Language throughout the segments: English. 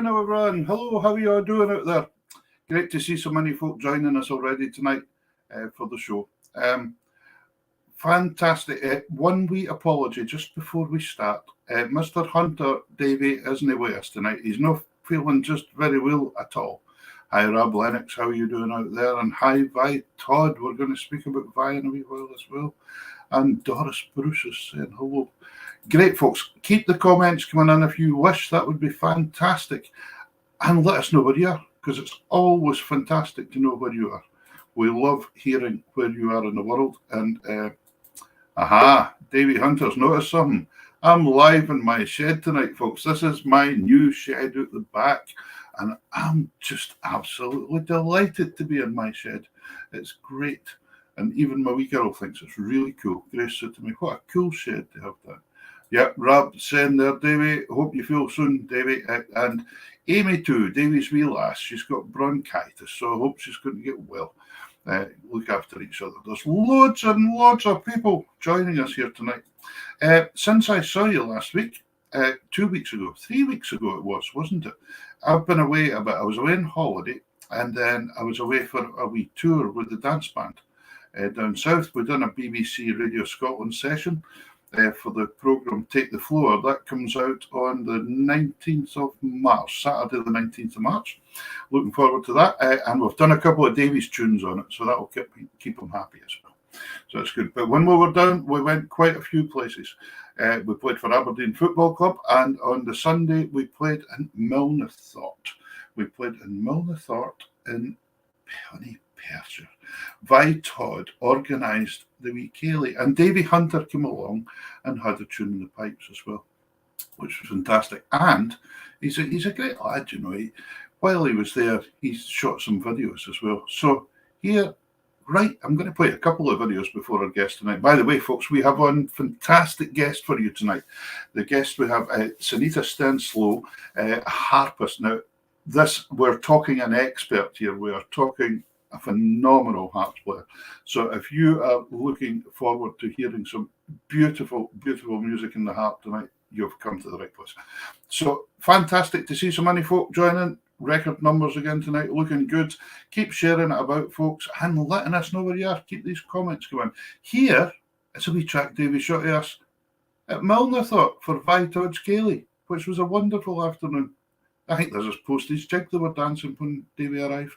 morning, everyone. Hello, how are you all doing out there? Great to see so many folk joining us already tonight for the show. Fantastic. One wee apology just before we start. Mr. Hunter Davey isn't with us tonight. He's not feeling just very well at all. Hi, Rob Lennox. How are you doing out there? And hi, Vi Todd. We're going to speak about Vi in a wee while as well. And Doris Bruce is saying hello. Great, folks. Keep the comments coming in if you wish. That would be fantastic. And let us know where you are, because it's always fantastic to know where you are. We love hearing where you are in the world. And, Davey Hunter's noticed something. I'm live in my shed tonight, folks. This is my new shed out the back. And I'm just absolutely delighted to be in my shed. It's great. And even my wee girl thinks it's really cool. Grace said to me, what a cool shed to have that. Yep, Rob saying there, Davey, hope you feel soon, Davey. And Amy too, Davey's wee lass, she's got bronchitis, so I hope she's going to get well. Look after each other. There's loads and loads of people joining us here tonight. Since I saw you last week, 2 weeks ago, 3 weeks ago it was, wasn't it? I've been away a bit. I was away on holiday, and then I was away for a wee tour with the dance band down south. We've done a BBC Radio Scotland session for the programme Take the Floor. That comes out on the 19th of March, Saturday the 19th of March. Looking forward to that. And we've done a couple of Davies tunes on it, so that will keep them happy as well. So that's good. But when we were down, we went quite a few places. We played for Aberdeen Football Club, and on the Sunday we played in Milnathort. We played in Milnathort in Penny Perthshire. Vi Todd organised the wee Ceilidh, and Davey Hunter came along and had a tune in the pipes as well, which was fantastic. And he's a great lad, you know. While he was there, he shot some videos as well. So here, right, I'm going to play a couple of videos before our guest tonight. By the way, folks, we have one fantastic guest for you tonight. The guest we have, Sunita Staneslow, a harpist. Now, we're talking an expert here. We are talking a phenomenal harp player. So if you are looking forward to hearing some beautiful, beautiful music in the harp tonight, you've come to the right place. So fantastic to see so many folk joining. Record numbers again tonight, looking good. Keep sharing it about, folks, and letting us know where you are. Keep these comments going. Here, it's a wee track Davey shot at us at Milnathort for Vi Todd's Ceilidh, which was a wonderful afternoon. I think there's his postage jig they were dancing when Davey arrived.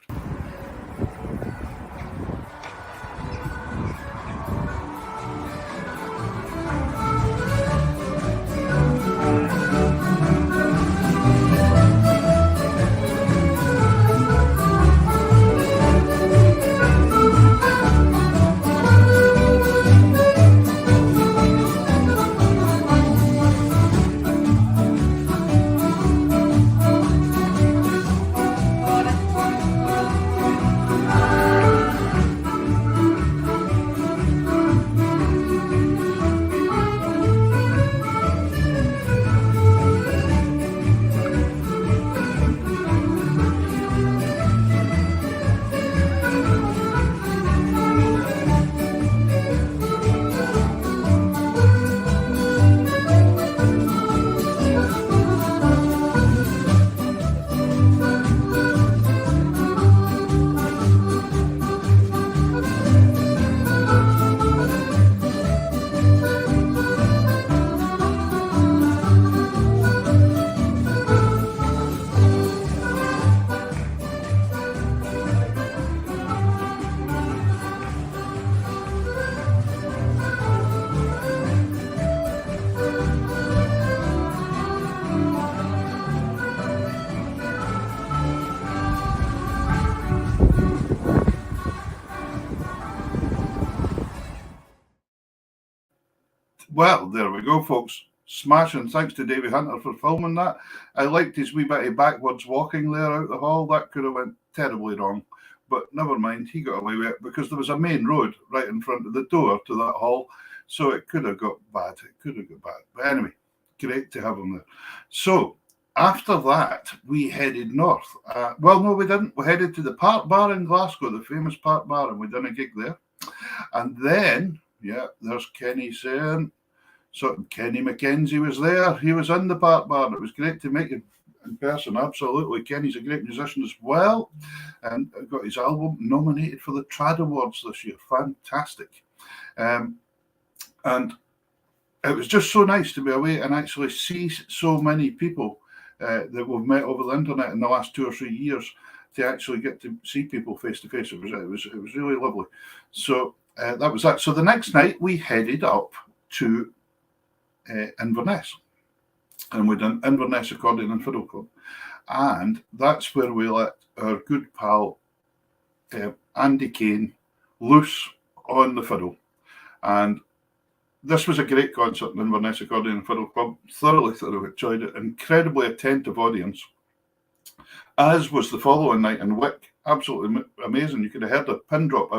Well, there we go, folks. Smashing. Thanks to Davey Hunter for filming that. I liked his wee bit of backwards walking there out the hall. That could have went terribly wrong. But never mind, he got away with it because there was a main road right in front of the door to that hall. So it could have got bad. But anyway, great to have him there. So after that, we headed north. Well, no, we didn't. We headed to the Park Bar in Glasgow, the famous Park Bar, and we done a gig there. And then, yeah, there's Kenny saying... So Kenny McKenzie was there. He was in the Park Bar. It was great to meet him. in person, absolutely. Kenny's a great musician as well, and got his album nominated for the Trad Awards this year. Fantastic. And it was just so nice to be away and actually see so many people that we've met over the internet in the last 2 or 3 years, to actually get to see people face to face. It was really lovely. So that was that. So the next night we headed up to Inverness, and we done Inverness Accordion and Fiddle Club, and that's where we let our good pal Andy Kane loose on the fiddle. And this was a great concert in Inverness Accordion and Fiddle Club. Thoroughly enjoyed it. Incredibly attentive audience, as was the following night in Wick. Absolutely amazing. You could have heard a pin drop.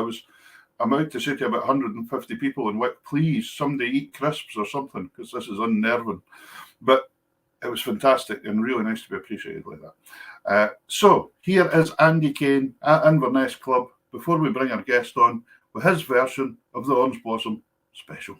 I'm out to say to about 150 people in Wick, please, somebody eat crisps or something, because this is unnerving. But it was fantastic and really nice to be appreciated like that. So here is Andy Kane at Inverness Club, before we bring our guest on with his version of the Orange Blossom Special.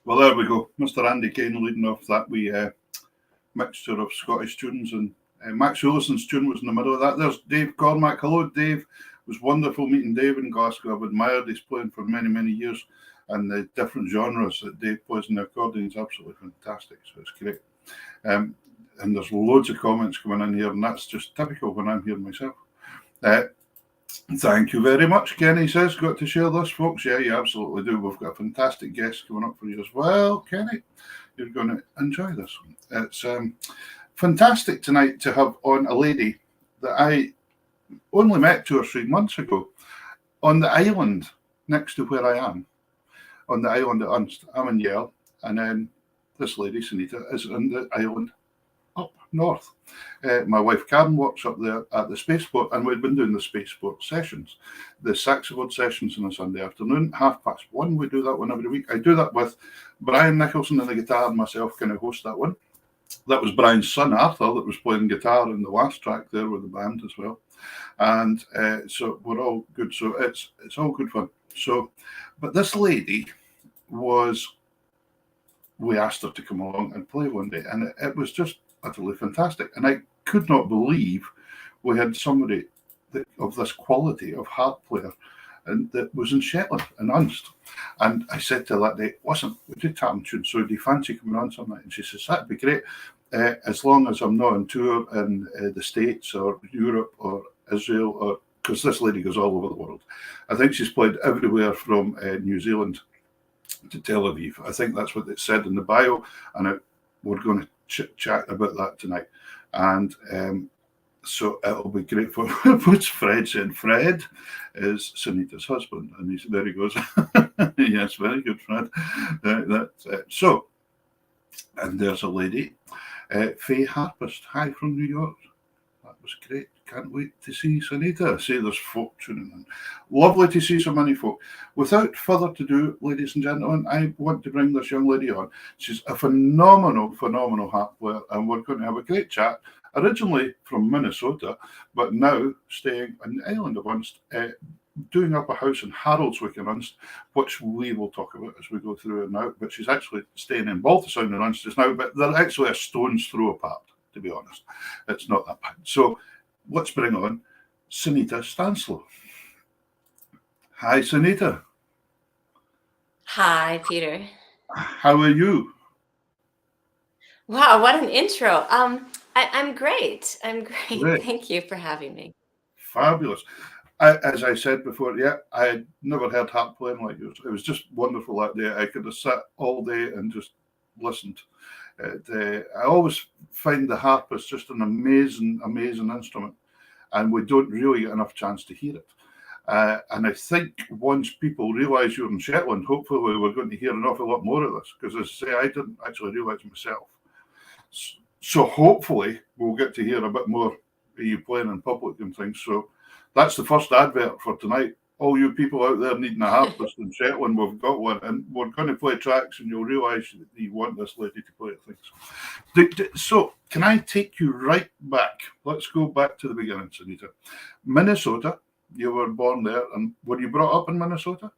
Well, there we go. Mr. Andy Kane leading off that wee mixture of Scottish tunes, and Max Hulison's tune was in the middle of that. There's Dave Cormack. Hello, Dave. It was wonderful meeting Dave in Glasgow. I've admired his playing for many, many years. and the different genres that Dave plays on the accordion is absolutely fantastic. So it's great. Um, and there's loads of comments coming in here, and that's just typical when I'm here myself. Uh, Thank you very much, Kenny says. Got to share this, folks? Yeah, you absolutely do. We've got a fantastic guest coming up for you as well, Kenny. You're going to enjoy this one. It's fantastic tonight to have on a lady that I only met 2 or 3 months ago on the island next to where I am, on the island at Unst. I'm in Yale, and then this lady, Sunita, is on the island up north. My wife Karen works up there at the spaceport, and we've been doing the spaceport sessions, the saxophone sessions on a Sunday afternoon, 1:30. We do that one every week. I do that with Brian Nicholson on the guitar and myself, kind of host that one. That was Brian's son Arthur that was playing guitar in the last track there with the band as well, and so we're all good. So it's all good fun. So, but this lady was. We asked her to come along and play one day, and it was just utterly fantastic. And I could not believe we had somebody of this quality of harp player, and that was in Shetland and Unst. And I said to her that day, listen, we do tap and tune, so do you fancy coming on some night? And she says, that'd be great, as long as I'm not on tour in the States or Europe or Israel, or because this lady goes all over the world. I think she's played everywhere from New Zealand to Tel Aviv. I think that's what it said in the bio, and we're going to chat about that tonight. And so it'll be great for what's Fred saying. Fred is Sunita's husband, and there he goes. Yes, very good, Fred. So, and there's a lady, Faye Harpist. Hi from New York. That was great. Can't wait to see Sunita. See, there's folk tuning in. Lovely to see so many folk. Without further ado, ladies and gentlemen, I want to bring this young lady on. She's a phenomenal harp player, and we're going to have a great chat. Originally from Minnesota, but now staying on the island of Unst, doing up a house in Haroldswick in Unst, which we will talk about as we go through it now. But she's actually staying in Balthasound in Unst just now, but they're actually a stone's throw apart, to be honest. It's not that bad. So let's bring on Sunita Staneslow. Hi, Sunita. Hi, Peter. How are you? Wow, what an intro. I'm great. I'm great. Great. Thank you for having me. Fabulous. As I said before, yeah, I had never heard harp playing like yours. It was just wonderful that day. I could have sat all day and just listened. I always find the harp is just an amazing instrument, and we don't really get enough chance to hear it. And I think once people realise you're in Shetland, hopefully we're going to hear an awful lot more of this, because as I say, I didn't actually realise myself. So hopefully we'll get to hear a bit more of you playing in public and things. So that's the first advert for tonight. All you people out there needing a harpist in Shetland, we've got one, and we're going to play tracks, and you'll realise that you want this lady to play things. So, can I take you right back? Let's go back to the beginning, Sunita. Minnesota, you were born there, and were you brought up in Minnesota?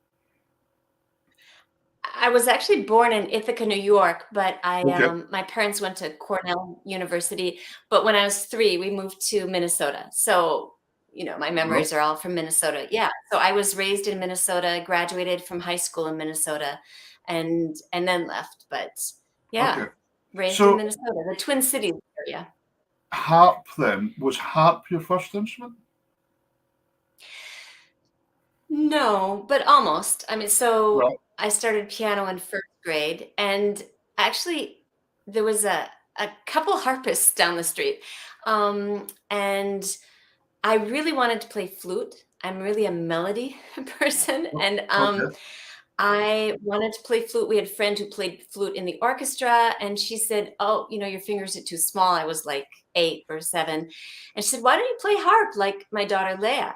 I was actually born in Ithaca, New York, but Okay. my parents went to Cornell University. But when I was 3, we moved to Minnesota. So, my memories are all from Minnesota. Yeah. So I was raised in Minnesota, graduated from high school in Minnesota, and then left. But yeah, Okay. raised in So Minnesota, the Twin Cities area. harp then, was harp your first instrument? No, but almost. I mean, so Right. I started piano in 1st grade, and actually there was a couple harpists down the street. And I really wanted to play flute. I'm really a melody person, and Okay. I wanted to play flute. We had a friend who played flute in the orchestra, and she said, "Oh, your fingers are too small." I was like 8 or 7, and she said, "Why don't you play harp like my daughter Leah?"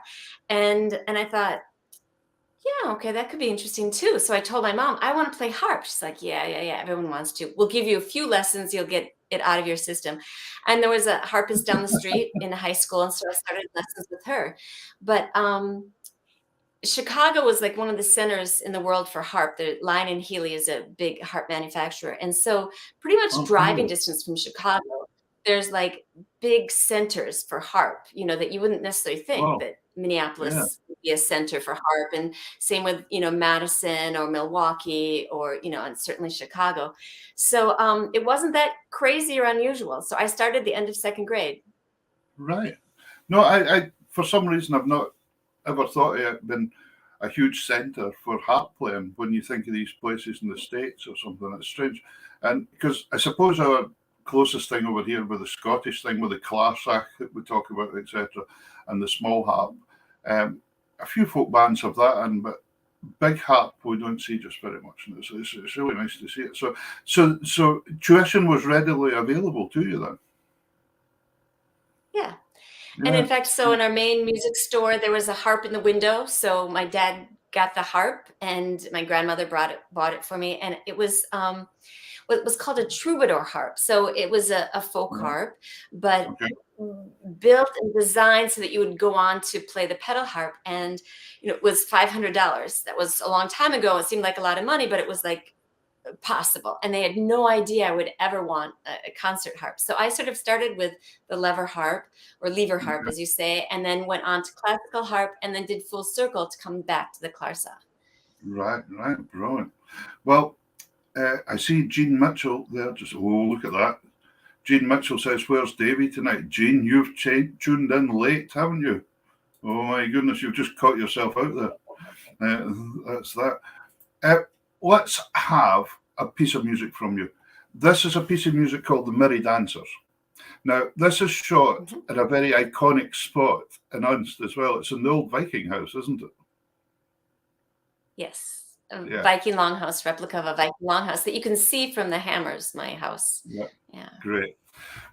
And I thought, yeah, okay, that could be interesting too. So I told my mom, I want to play harp. She's like, yeah, everyone wants to. We'll give you a few lessons, you'll get it out of your system. And there was a harpist down the street in high school, and so I started lessons with her. But Chicago was like one of the centers in the world for harp. The Line and Healy is a big harp manufacturer. And so pretty much Oh, driving fabulous. distance from Chicago, there's like big centers for harp, that you wouldn't necessarily think Wow. that Yeah. Minneapolis, be a center for harp, and same with, Madison or Milwaukee or, and certainly Chicago. So it wasn't that crazy or unusual. So I started the end of second grade. Right. No, I for some reason I've not ever thought it been a huge centre for harp playing when you think of these places in the States or something. It's strange. And because I suppose our closest thing over here with the Scottish thing with the clarsach that we talk about, etc., and the small harp. A few folk bands have that, but big harp we don't see just very much. And it's really nice to see it. So tuition was readily available to you then. Yeah. And in fact, so in our main music store, there was a harp in the window. So my dad got the harp, and my grandmother bought it for me, and it was what was called a troubadour harp. So it was a folk harp, but Okay. built and designed so that you would go on to play the pedal harp, and it was $500. That was a long time ago. It seemed like a lot of money, but it was like possible, and they had no idea I would ever want a concert harp. So I sort of started with the lever harp, or lever harp as you say, and then went on to classical harp, and then did full circle to come back to the clarsach. Right, brilliant. Well, I see Jean Mitchell there. Look at that. Jean Mitchell says, "Where's Davy tonight?" Jean, you've tuned in late, haven't you? Oh my goodness, you've just caught yourself out there. That's that. Let's have a piece of music from you. This is a piece of music called The Merry Dancers. Now, this is shot at a very iconic spot in Unst as well. It's in the old Viking house, isn't it? Yes. Viking longhouse, replica of a Viking longhouse that you can see from the Hammers, my house. Yeah. Yeah. Great.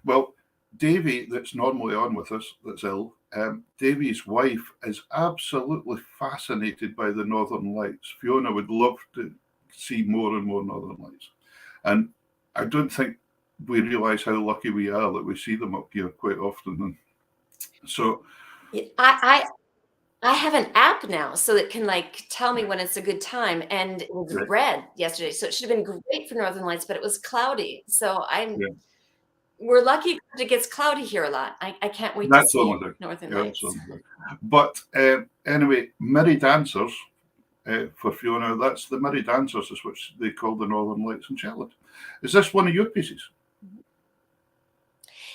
Well, Davy, that's normally on with us, that's ill, Davy's wife is absolutely fascinated by the Northern Lights. Fiona would love to see more and more Northern Lights. And I don't think we realise how lucky we are that we see them up here quite often. And so I have an app now, so it can tell me when it's a good time, and it was red yesterday, so it should have been great for Northern Lights, but it was cloudy. So we're lucky it gets cloudy here a lot. I can't wait to see Northern Lights. But anyway, Merry Dancers for Fiona, that's the Merry Dancers, is what they call the Northern Lights in Charlotte. Is this one of your pieces?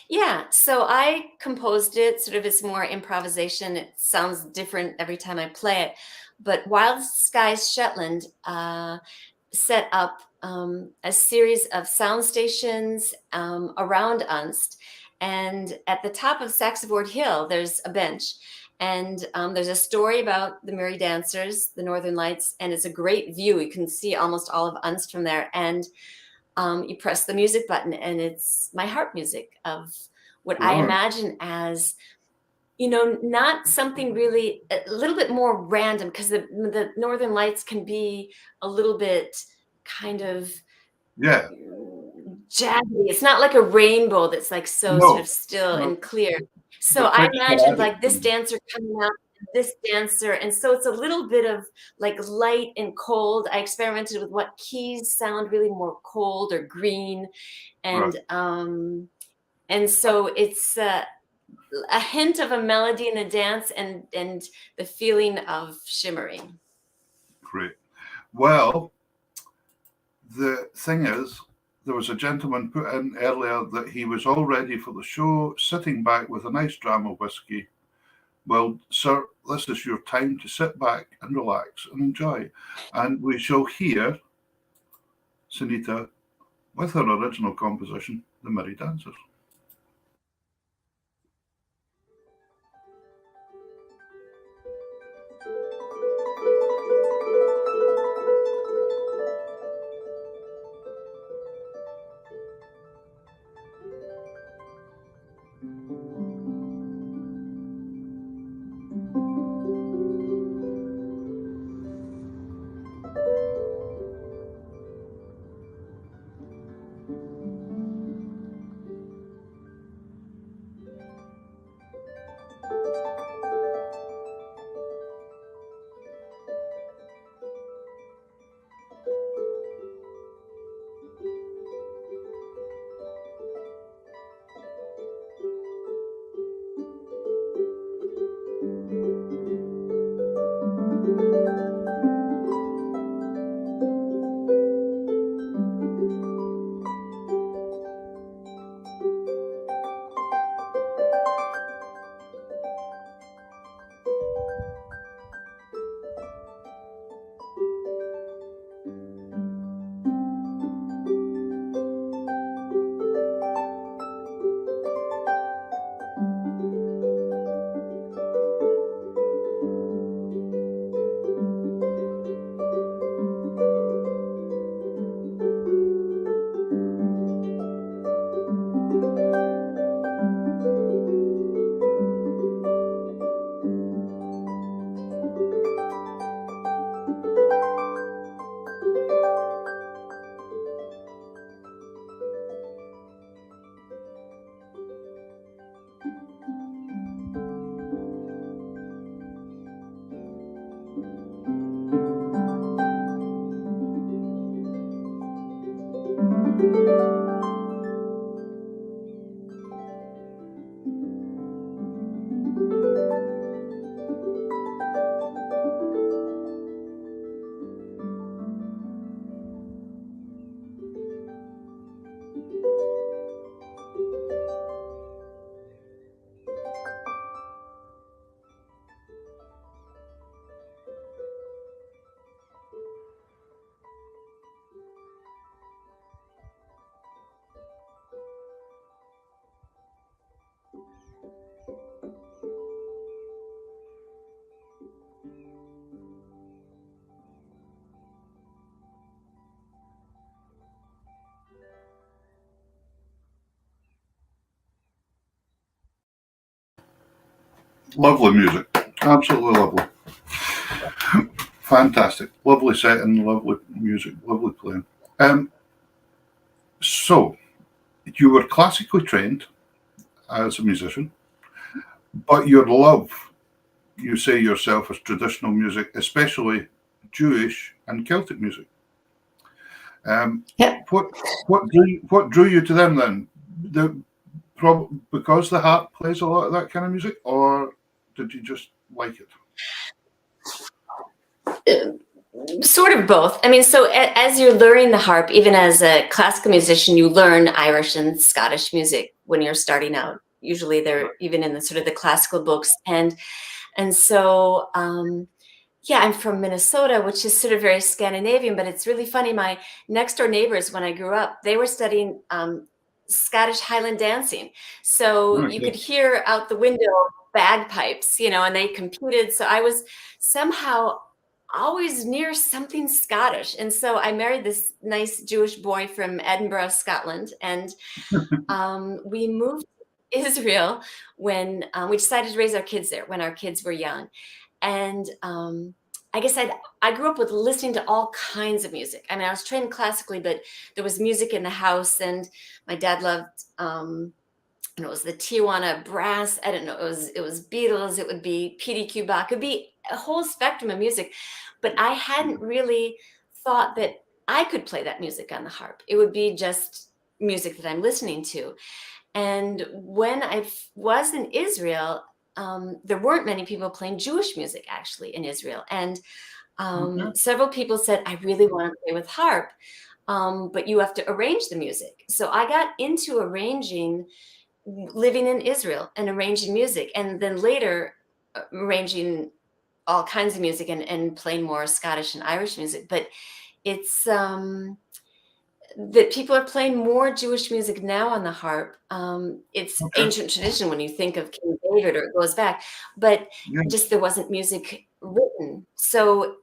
Yeah, so I composed it sort of as more improvisation. It sounds different every time I play it. But Wild Skies Shetland set up a series of sound stations around Unst. And at the top of Saxavord Hill, there's a bench. And there's a story about the Merry Dancers, the Northern Lights, and it's a great view. You can see almost all of Unst from there. And you press the music button, and it's my harp music of what I imagine as, not something really, a little bit more random, because the Northern Lights can be a little bit kind of jazzy. It's not like a rainbow that's sort of still and clear. So I imagined this dancer coming out, this dancer, and so it's a little bit of light and cold. I experimented with what keys sound really more cold or green, and so it's a hint of a melody in a dance, and the feeling of shimmering. Great. Well, the thing is, there was a gentleman put in earlier that he was all ready for the show, sitting back with a nice dram of whiskey. Well, sir, this is your time to sit back and relax and enjoy. And we shall hear Sunita with her original composition, The Merry Dancers. Lovely music. Absolutely lovely. Fantastic. Lovely setting, lovely music, lovely playing. So, you were classically trained as a musician, but your love, you say yourself, is traditional music, especially Jewish and Celtic music. Yep. What drew you to them then? Because the harp plays a lot of that kind of music, or did you just like it? Sort of both. I mean, so as you're learning the harp, even as a classical musician, you learn Irish and Scottish music when you're starting out. Usually they're even in the sort of the classical books. And so, yeah, I'm from Minnesota, which is sort of very Scandinavian, but it's really funny. My next door neighbors, when I grew up, they were studying Scottish Highland dancing. So you could hear out the window bagpipes, and they competed. So I was somehow always near something Scottish. And so I married this nice Jewish boy from Edinburgh, Scotland. And we moved to Israel when we decided to raise our kids there when our kids were young. And I guess I grew up with listening to all kinds of music. I mean, I was trained classically, but there was music in the house, and my dad loved, it was the Tijuana Brass. I don't know. It was Beatles. It would be PDQ Bach. It would be a whole spectrum of music, but I hadn't really thought that I could play that music on the harp. It would be just music that I'm listening to. And when I was in Israel, there weren't many people playing Jewish music actually in Israel. And several people said, I really want to play with harp, but you have to arrange the music. So I got into arranging, living in Israel and arranging music. And then later arranging all kinds of music and playing more Scottish and Irish music. But it's that people are playing more Jewish music now on the harp. It's ancient tradition when you think of King David, or it goes back, but just there wasn't music written. So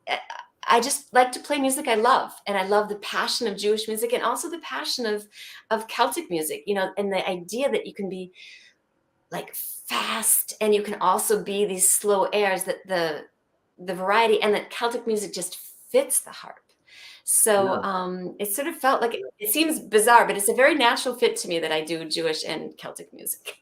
I just like to play music I love, and I love the passion of Jewish music and also the passion of Celtic music, and the idea that you can be like fast and you can also be these slow airs, that the variety, and that Celtic music just fits the harp. So it sort of felt like it seems bizarre, but it's a very natural fit to me that I do Jewish and Celtic music.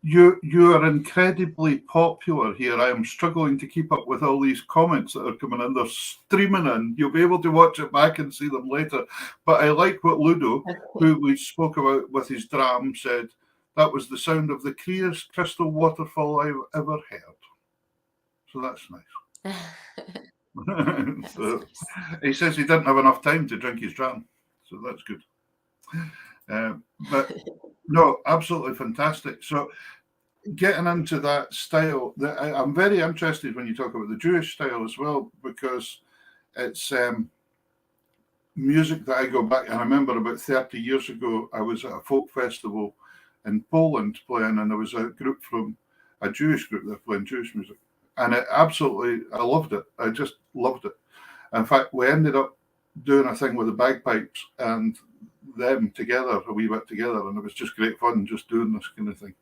You are incredibly popular here. I am struggling to keep up with all these comments that are coming in. They're streaming in. You'll be able to watch it back and see them later. But I like what Ludo, who we spoke about with his dram, said. That was the sound of the clearest crystal waterfall I've ever heard. So that's nice. So, he says he didn't have enough time to drink his dram. So that's good. But no, absolutely fantastic. So getting into that style, I'm very interested when you talk about the Jewish style as well, because it's music that I go back. And I remember about 30 years ago, I was at a folk festival in Poland playing, and there was a Jewish group that playing Jewish music. And I loved it. I just loved it. In fact, we ended up doing a thing with the bagpipes and them together, a wee bit together, and it was just great fun just doing this kind of thing.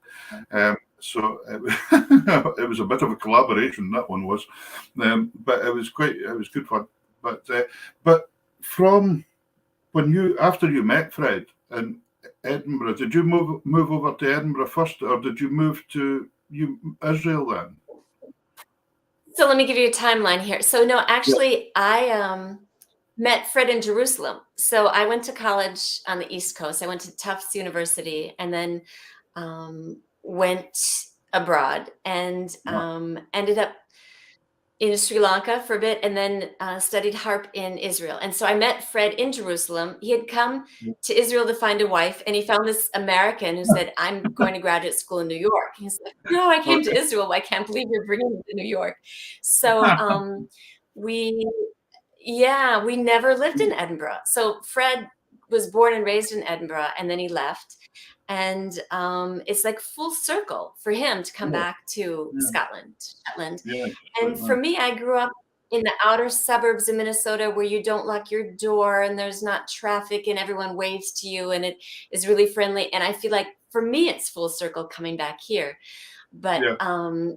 So it was a bit of a collaboration, that one was, but it was good fun. But from after you met Fred in Edinburgh, did you move over to Edinburgh first, or did you move to Israel then? So let me give you a timeline here. So no, actually, I met Fred in Jerusalem. So I went to college on the East Coast. I went to Tufts University, and then went abroad and ended up in Sri Lanka for a bit, and then studied harp in Israel. And so I met Fred in Jerusalem. He had come to Israel to find a wife, and he found this American who said, I'm going to graduate school in New York. He's like, no, I came to Israel. I can't believe you're bringing me to New York. So we never lived in Edinburgh. So Fred was born and raised in Edinburgh, and then he left. And it's like full circle for him to come back to Scotland, Shetland. And for me, I grew up in the outer suburbs of Minnesota, where you don't lock your door and there's not traffic and everyone waves to you and it is really friendly. And I feel like for me, it's full circle coming back here. but Yeah.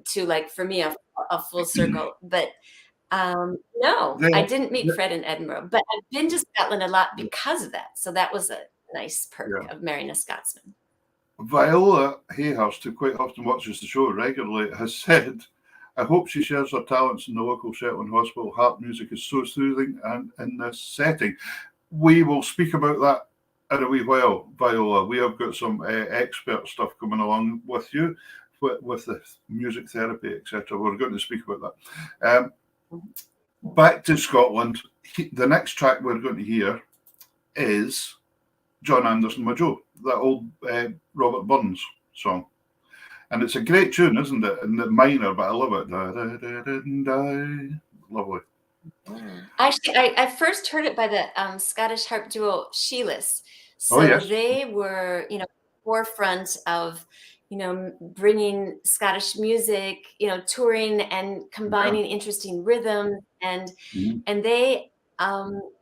to like for me a full circle. But no, I The, didn't meet the, Fred in Edinburgh, but I've been to Scotland a lot because of that. So that was a nice perk yeah. of marrying a Scotsman. Viola Hayhurst, who quite often watches the show regularly, has said, I hope she shares her talents in the local Shetland hospital. Harp music is so soothing and in this setting. We will speak about that in a wee while, Viola. We have got some expert stuff coming along with you, with the music therapy, etc. We're going to speak about that. Back to Scotland. The next track we're going to hear is John Anderson My Joe, that old Robert Burns song. And it's a great tune, isn't it? In the minor, but I love it. Da, da, da, da, da. Lovely. Actually, I first heard it by the Scottish harp duo Sheilas. Oh, So yes. they were, forefront of, bringing Scottish music, touring and combining interesting rhythms. And Mhm. and they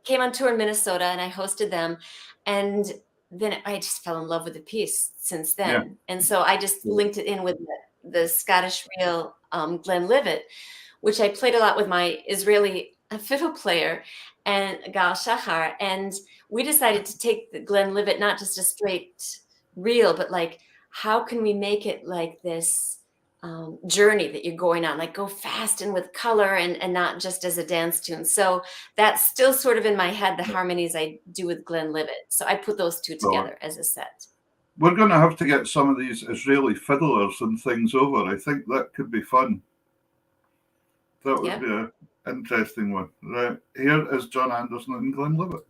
came on tour in Minnesota, and I hosted them. And then I just fell in love with the piece since Yeah. then. And so I just linked it in with the Scottish reel Glenlivet, which I played a lot with my Israeli fiddle player and Gal Shachar. And we decided to take the Glenlivet, not just a straight reel, but like, how can we make it like this journey that you're going on, like go fast and with color and not just as a dance tune. So that's still sort of in my head, the harmonies I do with Glenlivet. So I put those two together as a set. We're going to have to get some of these Israeli fiddlers and things over. I think that could be fun. That would be an interesting one. Right, here is John Anderson and Glenlivet.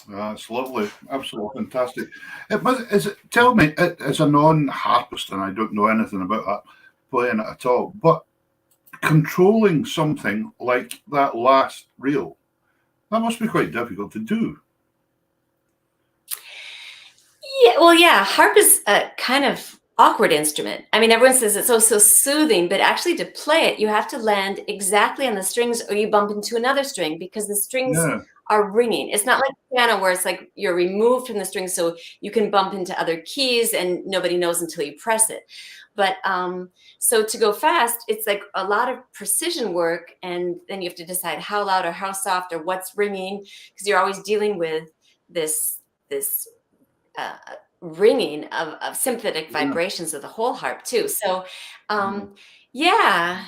That's lovely, absolutely fantastic. Tell me, as a non-harpist, and I don't know anything about that playing it at all, but controlling something like that last reel, that must be quite difficult to do. Yeah, well, yeah, harp is a kind of awkward instrument. I mean, everyone says it's so soothing, but actually to play it, you have to land exactly on the strings or you bump into another string because the strings Yeah. are ringing. It's not like piano where it's like you're removed from the string so you can bump into other keys and nobody knows until you press it. But so to go fast, it's like a lot of precision work, and then you have to decide how loud or how soft or what's ringing because you're always dealing with this uh, ringing of sympathetic Yeah. vibrations of the whole harp too. So, Yeah. yeah,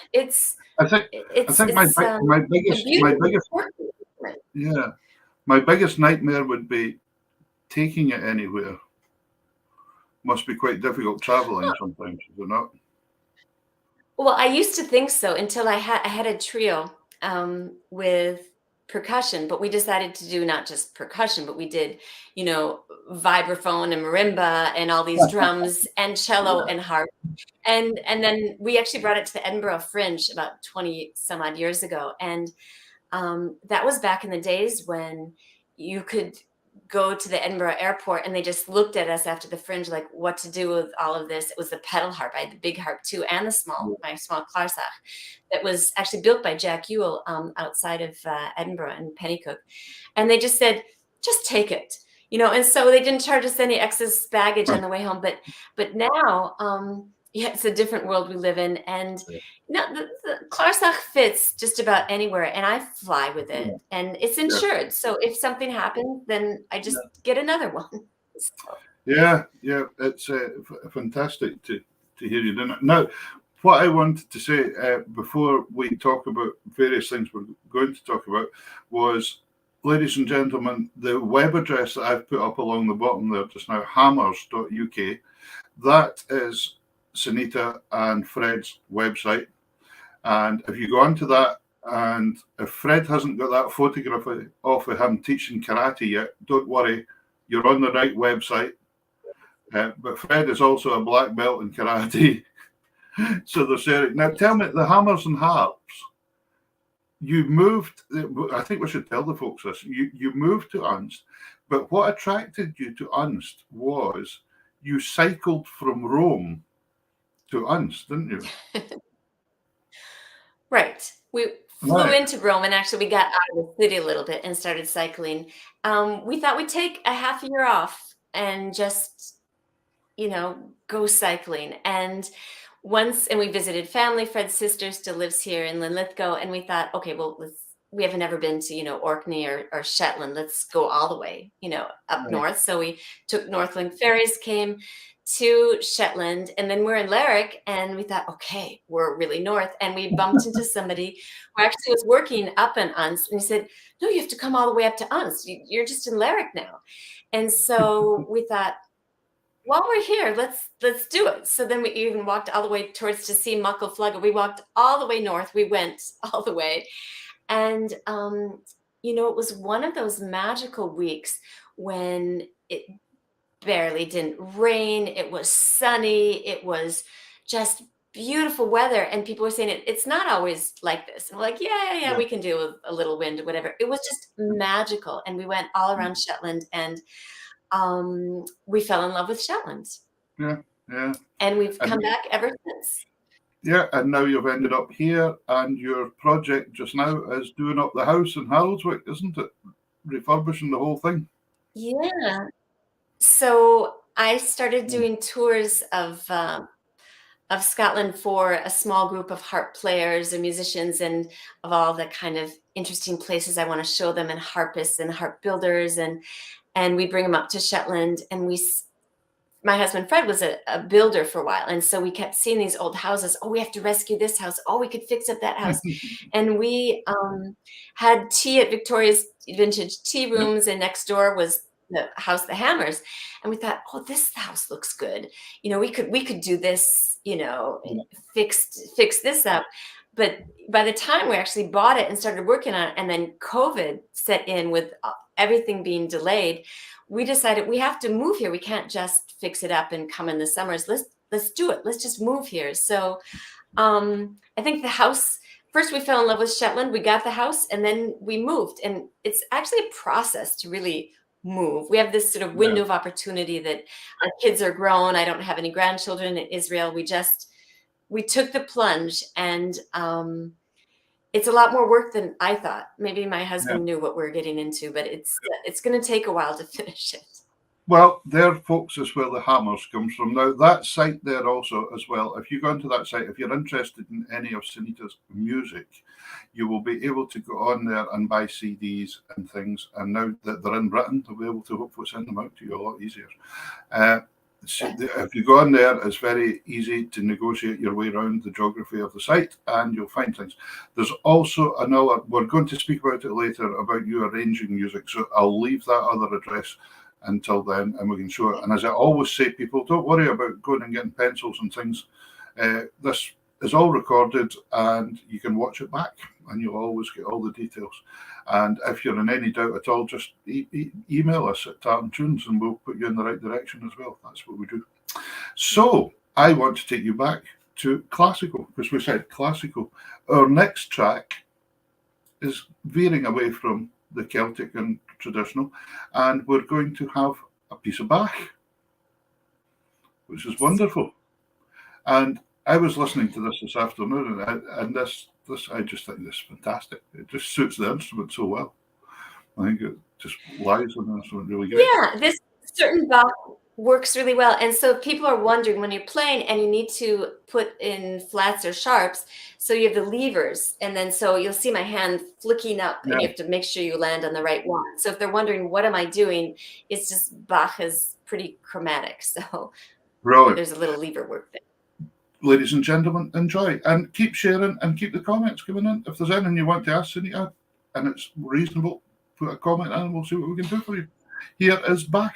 I think I it's think my it's big- my a biggest my beautiful biggest work. yeah, my biggest nightmare would be taking it anywhere. Must be quite difficult traveling sometimes, is it not? Well, I used to think so until I had a trio with percussion, but we decided to do not just percussion, but we did, vibraphone and marimba and all these drums and cello Yeah. and harp. And then we actually brought it to the Edinburgh Fringe about 20 some odd years ago. And that was back in the days when you could go to the Edinburgh airport and they just looked at us after the Fringe, like what to do with all of this. It was the pedal harp. I had the big harp too, and my small clarsach that was actually built by Jack Ewell outside of Edinburgh and Pennycook. And they just said, just take it. And so they didn't charge us any excess baggage on the way home. But now, yeah, it's a different world we live in, and the Clarsach fits just about anywhere, and I fly with Yeah. it, and it's Yeah. insured. So if something happens, then I just get another one. So, Yeah, yeah, it's fantastic to hear you doing it. Now, what I wanted to say before we talk about various things we're going to talk about was, ladies and gentlemen, the web address that I've put up along the bottom there just now, hammers.uk, that is Sunita and Fred's website. And if you go onto that, and if Fred hasn't got that photograph of him teaching karate yet, don't worry, you're on the right website. But Fred is also a black belt in karate. So they're sharing. Now, tell me, the hammers and harps, you moved, I think we should tell the folks this, you moved to Unst, but what attracted you to Unst was you cycled from Rome to Unst, didn't you? right. We flew Right. into Rome, and actually we got out of the city a little bit and started cycling. We thought we'd take a half a year off and just, go cycling. And we visited family. Fred's sister still lives here in Linlithgow, and we thought, okay, well, we haven't ever been to, Orkney or Shetland. Let's go all the way, up Right. north. So we took Northlink ferries, came to Shetland, and then we're in Lerwick, and we thought, okay, we're really north. And we bumped into somebody who actually was working up in Unst, and he said, no, you have to come all the way up to Unst. You're just in Lerwick now. And so we thought, while we're here, let's do it. So then we even walked all the way towards to see Muckleflugga. We walked all the way north. We went all the way. And, it was one of those magical weeks when it barely didn't rain. It was sunny. It was just beautiful weather. And people were saying it's not always like this. And we're like, yeah, Yeah. we can do with a little wind or whatever. It was just magical. And we went all around Shetland, and we fell in love with Shetland. Yeah. Yeah. And we've And come back ever since. yeah, and now you've ended up here, and your project just now is doing up the house in Halswick, isn't it? Refurbishing the whole thing. Yeah. So I started doing tours of Scotland for a small group of harp players and musicians, and of all the kind of interesting places I want to show them, and harpists and harp builders, and we bring them up to Shetland. And my husband Fred was a builder for a while, and so we kept seeing these old houses. Oh, we have to rescue this house. Oh, we could fix up that house. And we had tea at Victoria's vintage tea Yep. rooms, and next door was the house the Hammers. And we thought, oh, this house looks good. We could do this, fix this up. But by the time we actually bought it and started working on it, and then COVID set in with everything being delayed, we decided we have to move here. We can't just fix it up and come in the summers. Let's do it. Let's just move here. So I think the house, first we fell in love with Shetland, we got the house, and then we moved. And it's actually a process to really move. We have this sort of Yeah. window of opportunity that our kids are grown. I don't have any grandchildren in Israel. We took the plunge, and it's a lot more work than I thought. Maybe my Yeah. husband knew what we were getting into, but it's going to take a while to finish it. Well, there, folks, is where the hammers comes from. Now, that site there also, as well, if you go into that site, if you're interested in any of Sunita's music, you will be able to go on there and buy CDs and things. And now that they're in Britain, they'll be able to hopefully send them out to you a lot easier. If you go on there, it's very easy to negotiate your way around the geography of the site, and you'll find things. There's also another, we're going to speak about it later, about you arranging music. So I'll leave that other address until then, and we can show it. And as I always say, people, don't worry about going and getting pencils and things. This is all recorded, and you can watch it back, and you'll always get all the details. And if you're in any doubt at all, just email us at Tartan Tunes, and we'll put you in the right direction as well. That's what we do. So I want to take you back to classical, because we said classical. Our next track is veering away from the Celtic and traditional, and we're going to have a piece of Bach, which is wonderful. And I was listening to this afternoon, and this I just think this is fantastic. It just suits the instrument so well. I think it just lies on the instrument really great. Yeah, this certain Bach works really well. And so people are wondering when you're playing and you need to put in flats or sharps, so you have the levers, and then so you'll see my hand flicking up, and you Yeah, have to make sure you land on the right one. So if they're wondering what am I doing, it's just Bach is pretty chromatic. So brilliant. there's a little lever work there. Ladies and gentlemen, enjoy, and keep sharing and keep the comments coming in. If there's anything you want to ask Sunita and it's reasonable, put a comment in and we'll see what we can do for you. Here is Bach.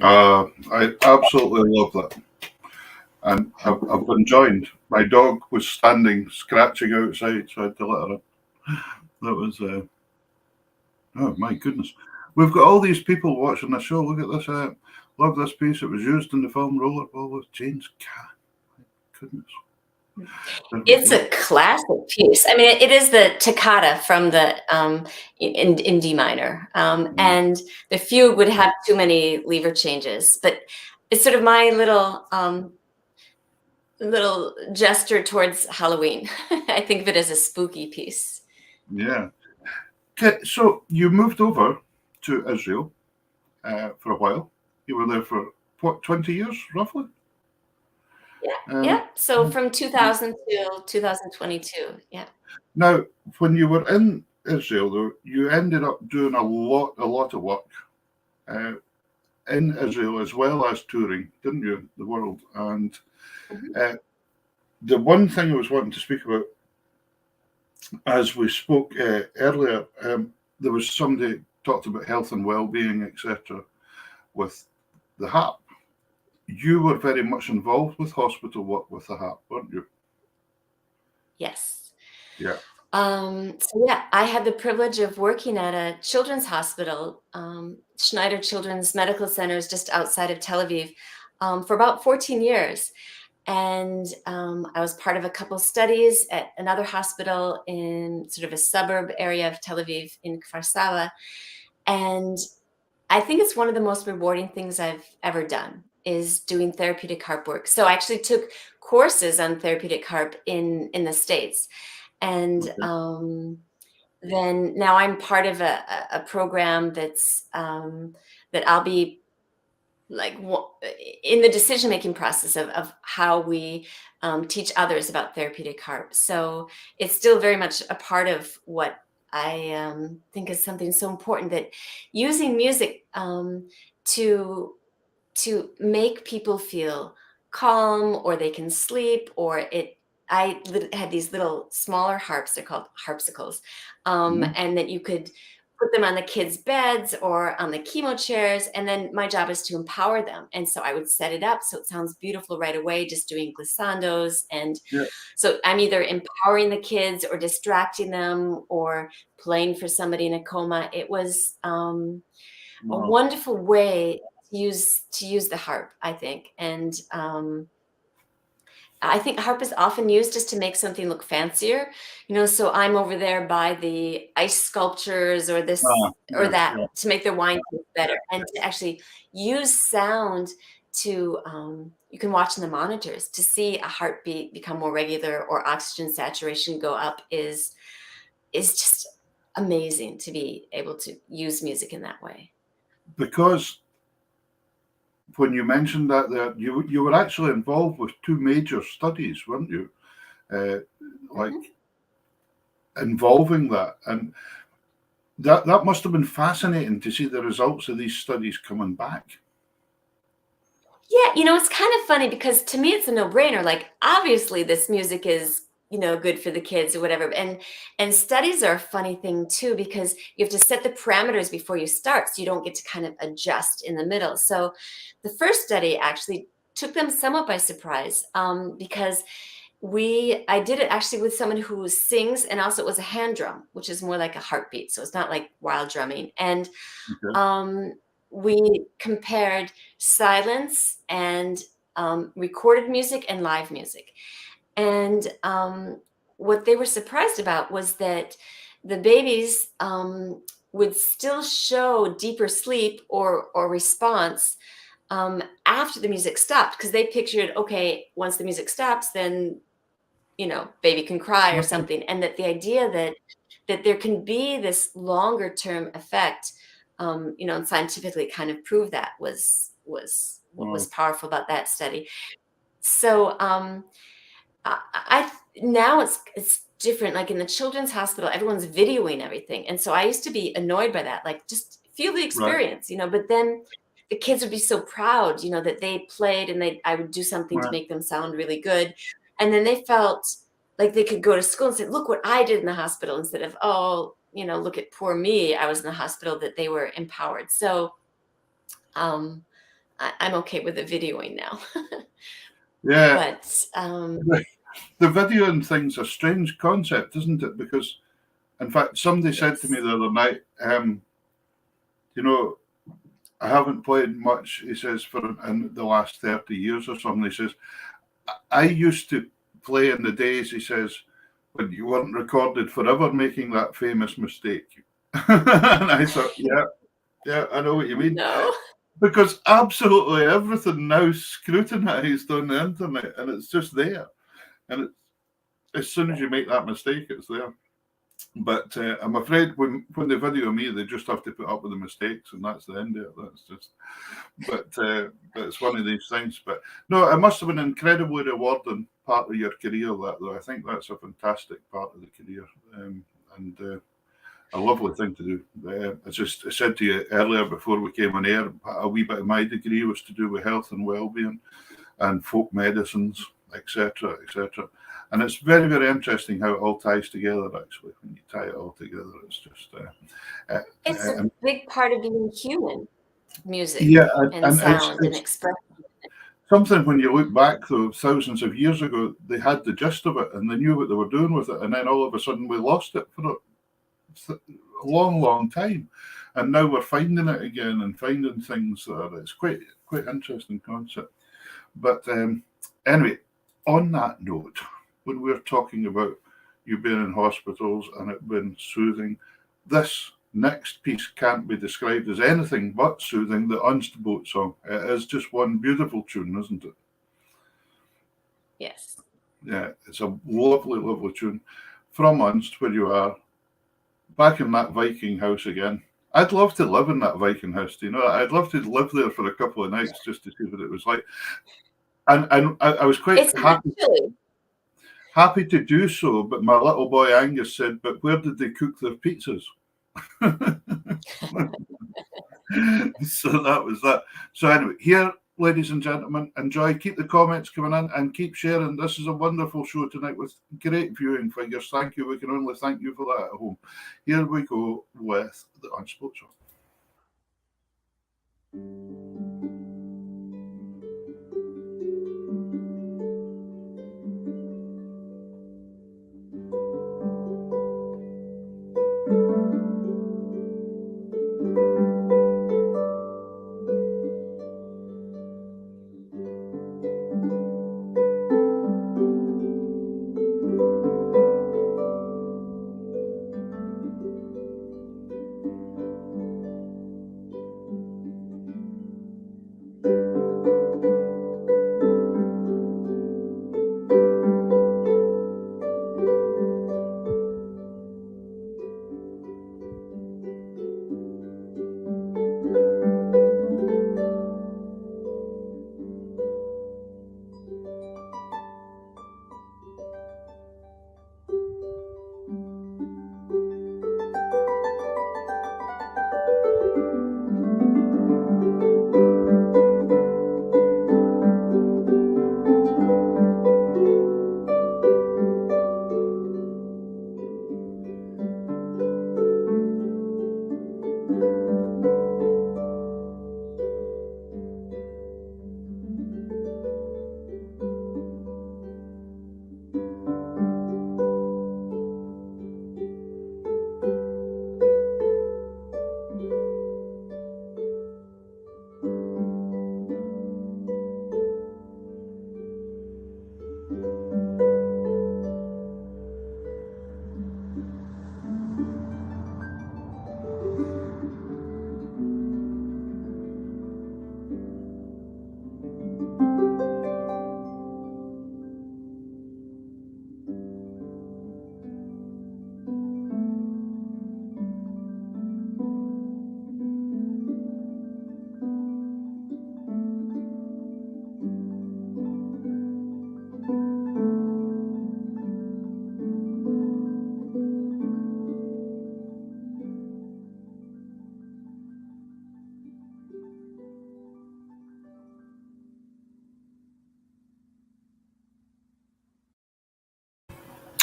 I absolutely love that. And I've been joined. My dog was standing scratching outside, so I had to let her in. That was, oh my goodness. We've got all these people watching the show. Look at this. Love this piece. It was used in the film Rollerball with James Caan. My goodness. It's a classic piece. I mean, it is the toccata from the in D minor, and the fugue would have too many lever changes. But it's sort of my little gesture towards Halloween. I think of it as a spooky piece. Yeah. Okay, so you moved over to Israel for a while. You were there for what, 20 years roughly? Yeah. So from 2000 till 2022. Yeah. Now, when you were in Israel, though, you ended up doing a lot of work uh, in Israel as well as touring, didn't you? The world. And the one thing I was wanting to speak about, as we spoke earlier, there was somebody talked about health and well-being, etc. with the harp. You were very much involved with hospital work with the harp, weren't you? Yes. Yeah. So yeah, I had the privilege of working at a children's hospital, Schneider Children's Medical Centers, just outside of Tel Aviv, for about 14 years. And I was part of a couple studies at another hospital in sort of a suburb area of Tel Aviv in Kfar Saba. And I think it's one of the most rewarding things I've ever done is doing therapeutic harp work. So I actually took courses on therapeutic harp in the States. And Okay. then now I'm part of a program that's that I'll be like in the decision-making process of how we teach others about therapeutic harp. So it's still very much a part of what I think is something so important, that using music to make people feel calm, or they can sleep, or had these little smaller harps, they're called harpsicles, Mhm. and that you could put them on the kids' beds or on the chemo chairs, and then my job is to empower them. And so I would set it up so it sounds beautiful right away, just doing glissandos. And Yeah. so I'm either empowering the kids or distracting them or playing for somebody in a coma. It was a Wow. wonderful way to use the harp, I think. And I think harp is often used just to make something look fancier, so I'm over there by the ice sculptures or this or Yes. that Yeah. to make their wine taste better, and to actually use sound to you can watch in the monitors to see a heartbeat become more regular or oxygen saturation go up is just amazing to be able to use music in that way. Because when you mentioned that there, you were actually involved with two major studies, weren't you? Uh, like Mhm. involving that, and that must have been fascinating to see the results of these studies coming back. Yeah, it's kind of funny because to me it's a no-brainer. Like obviously this music is, good for the kids or whatever. And studies are a funny thing too, because you have to set the parameters before you start, so you don't get to kind of adjust in the middle. So the first study actually took them somewhat by surprise, because I did it actually with someone who sings, and also it was a hand drum, which is more like a heartbeat. So it's not like wild drumming. And Okay. um, we compared silence and recorded music and live music. And what they were surprised about was that the babies would still show deeper sleep or response after the music stopped, because they pictured, okay, once the music stops, then baby can cry or Okay. something. And that the idea that there can be this longer term effect, and scientifically kind of prove that was what was Wow. powerful about that study. So I now it's different. Like in the children's hospital, everyone's videoing everything, and so I used to be annoyed by that. Like, just feel the Right. experience. But then the kids would be so proud, that they played, and I would do something to Right. make them sound really good, and then they felt like they could go to school and say, "Look what I did in the hospital," instead of, "Oh, look at poor me. I was in the hospital." That they were empowered. So, um, I'm okay with the videoing now. Yeah, But the video and thing's a strange concept, isn't it? Because, in fact, somebody said to me yes. the other night, you know, I haven't played much, he says, for in the last 30 years or something. He says, I used to play in the days, he says, when you weren't recorded forever making that famous mistake. And I thought, yeah, I know what you mean. No. Because absolutely everything now is scrutinized on the internet, and it's just there. And it's, as soon as you make that mistake, it's there. But I'm afraid when they video me, they just have to put up with the mistakes, and that's the end of it. That's just. But it's one of these things. But no, it must have been an incredibly rewarding part of your career. That though, I think that's a fantastic part of the career, and a lovely thing to do. I said to you earlier before we came on air, a wee bit of my degree was to do with health and well-being and folk medicines, etc., etc. And it's very, very interesting how it all ties together, actually. When you tie it all together, it's just... It's a big part of being human, music yeah, and sound and it's expression. something when you look back, though, thousands of years ago, they had the gist of it and they knew what they were doing with it. And then all of a sudden we lost it for a long, long time. And now we're finding it again and finding things that it's quite interesting concept. But anyway, on that note, when we're talking about you being in hospitals and it being soothing, this next piece can't be described as anything but soothing, the Unst boat song. It is just one beautiful tune, isn't it? Yes. Yeah, it's a lovely, lovely tune. From Unst, where you are, back in that Viking house again. I'd love to live in that Viking house, do you know? I'd love to live there for a couple of nights just to see what it was like. And I was quite happy to do so, but my little boy Angus said, but where did they cook their pizzas? So that was that. So anyway, here, ladies and gentlemen, enjoy. Keep the comments coming in and keep sharing. This is a wonderful show tonight with great viewing figures. Thank you. We can only thank you for that at home. Here we go with the Unspot Song.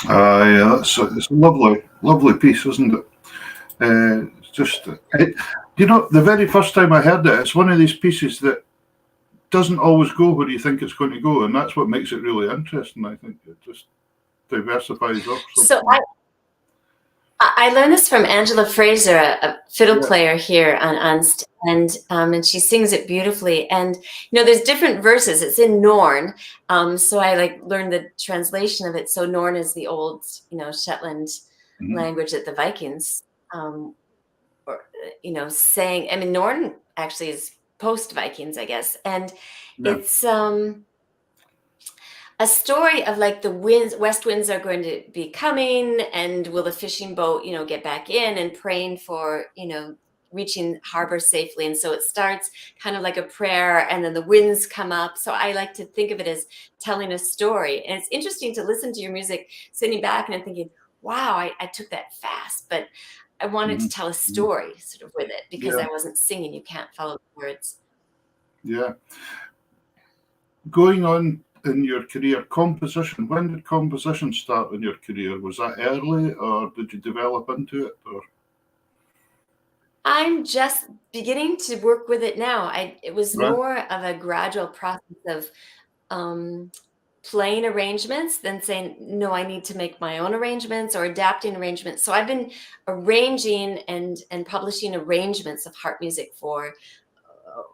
Yeah, it's a lovely piece, isn't it? It's just, you know, the very first time I heard it, it's one of these pieces that doesn't always go where you think it's going to go, and that's what makes it really interesting. I think it just diversifies up So something. I learned this from Angela Fraser, a fiddle Yeah. player here on Unst, and she sings it beautifully. And there's different verses. It's in Norn, so I learned the translation of it. So Norn is the old, Shetland language that the Vikings, sang. I mean, Norn actually is post-Vikings, I guess, and Yeah. it's a story of the west winds are going to be coming, and will the fishing boat, get back in, and praying for, reaching harbor safely. And so it starts kind of like a prayer, and then the winds come up. So I like to think of it as telling a story. And it's interesting to listen to your music, sitting back and I'm thinking, wow, I took that fast, but I wanted to tell a story sort of with it, because Yeah. I wasn't singing. You can't follow the words. Yeah. Going on in your career, composition. When did composition start in your career? Was that early, or did you develop into it? Or I'm just beginning to work with it now. It was right? more of a gradual process of um, playing arrangements than saying, no, I need to make my own arrangements, or adapting arrangements. So I've been arranging and publishing arrangements of harp music for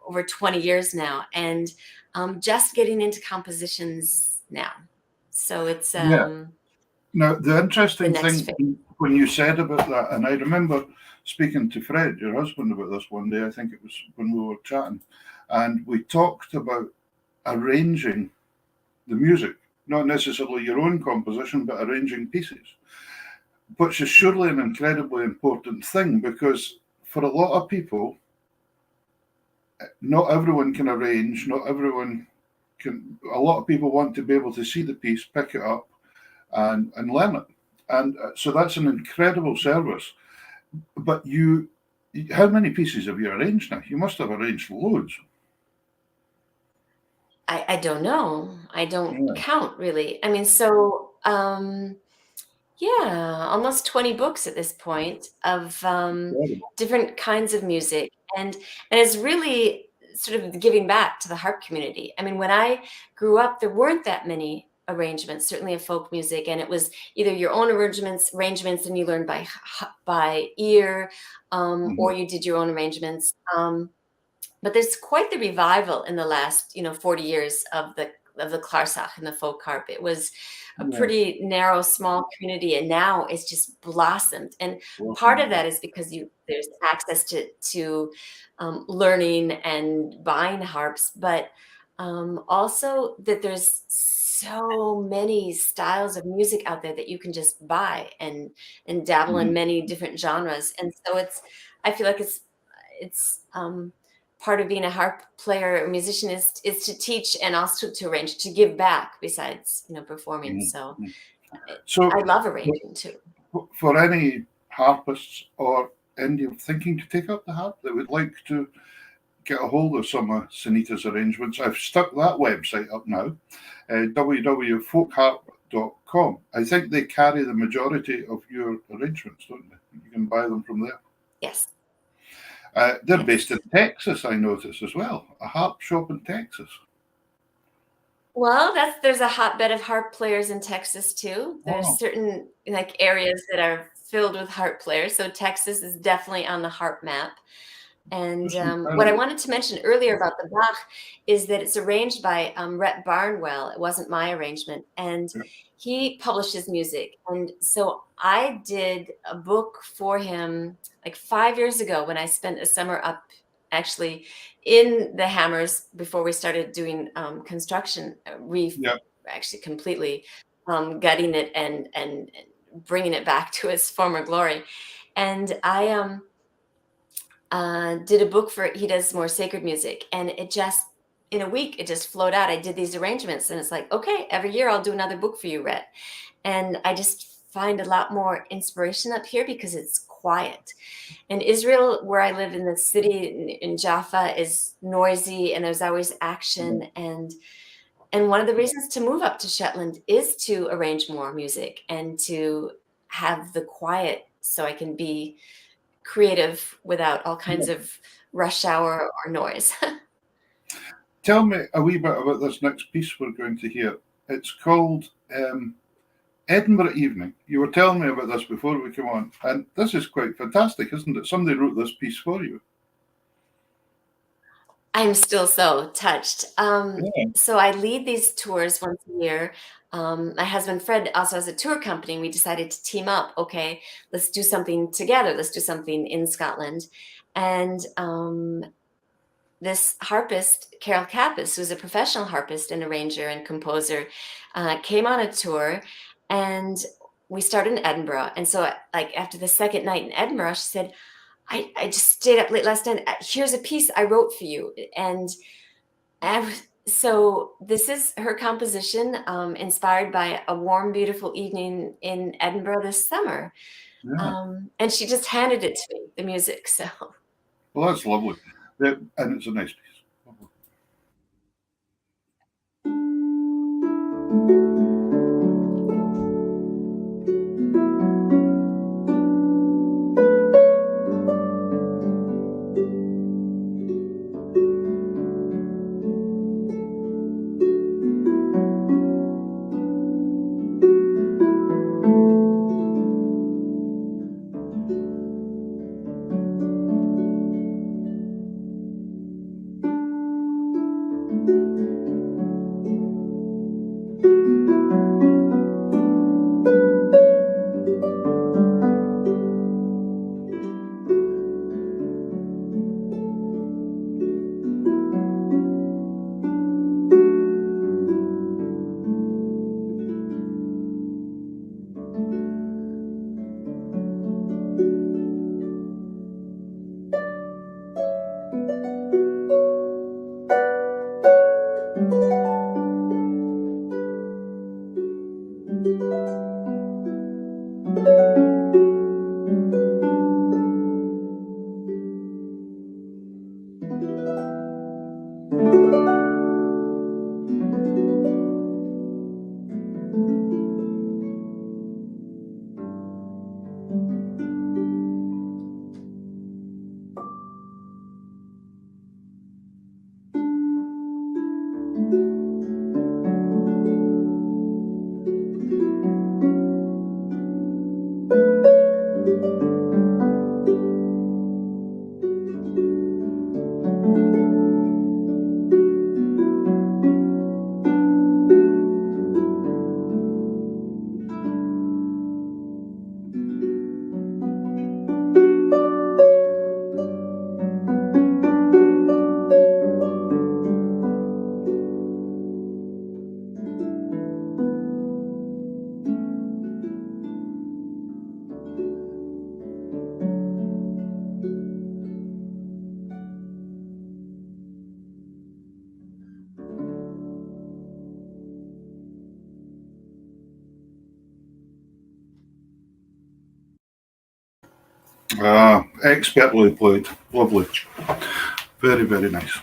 over 20 years now, and just getting into compositions now. So it's Yeah. Now, the the interesting next thing phase. when you said about that, and I remember speaking to Fred, your husband, about this one day. I think it was when we were chatting, and we talked about arranging the music, not necessarily your own composition, but arranging pieces, which is surely an incredibly important thing, because for a lot of people, not everyone can arrange, not everyone can. A lot of people want to be able to see the piece, pick it up, and learn it. And so that's an incredible service. But how many pieces have you arranged now? You must have arranged loads. I don't know. I don't Yeah. count really. I mean, so yeah, almost 20 books at this point of Incredible. different kinds of music, and it's really sort of giving back to the harp community. I mean, when I grew up, there weren't that many arrangements, certainly of folk music, and it was either your own arrangements, and you learned by ear, Mhm. or you did your own arrangements. But there's quite the revival in the last 40 years of the Klarsach and the folk harp. It was a Yeah. pretty narrow, small community, and now it's just blossomed. And part Awesome. of that is because there's access to learning and buying harps, but also that there's so many styles of music out there that you can just buy and dabble in Mhm. many different genres. And so I feel like it's part of being a harp player or musician is to teach, and also to arrange, to give back besides performing. Mhm. So Mhm. I, So, I love arranging too. for any harpists or any thinking to take up the harp that would like to get a hold of some of Sunita's arrangements, I've stuck that website up now, www.folkharp.com. I think they carry the majority of your arrangements, don't they? You can buy them from there. Yes, They're based in yes. Texas, I notice as well. A harp shop in Texas. Well, there's a hotbed of harp players in Texas too. There's Wow, certain areas that are filled with harp players. So Texas is definitely on the harp map. And that's what I incredible. wanted to mention earlier about the Bach is that it's arranged by Rhett Barnwell. It wasn't my arrangement, and Yeah, he publishes music. And so I did a book for him like 5 years ago, when I spent a summer up actually in the Hammers before we started doing construction, yeah, actually completely gutting it and bringing it back to its former glory. And I did a book for, he does more sacred music, and it just, in a week, it just flowed out. I did these arrangements, and it's like, okay, every year I'll do another book for you, Rhett. And I just find a lot more inspiration up here because it's quiet. In Israel, where I live in the city in Jaffa, is noisy, and there's always yeah, action. And one of the reasons to move up to Shetland is to arrange more music and to have the quiet, so I can be creative without all yeah. kinds of rush hour or noise. tell me a wee bit about this next piece we're going to hear. It's called Edinburgh Evening. You were telling me about this before we came on, and this is quite fantastic, isn't it? Somebody wrote this piece for you. I'm still so touched. Yeah. So I lead these tours once a year. My husband Fred also has a tour company. We decided to team up. Okay, let's do something together. Let's do something in Scotland. And this harpist, Carol Kappas, who's a professional harpist and arranger and composer, came on a tour, and we started in Edinburgh. And so, like after the second night in Edinburgh, she said, I just stayed up late last night. Here's a piece I wrote for you. And so this is her composition, inspired by a warm, beautiful evening in Edinburgh this summer. Yeah. And she just handed it to me, the music. So Well, that's lovely. And it's a nice piece. Expertly played. Lovely. Very, very nice.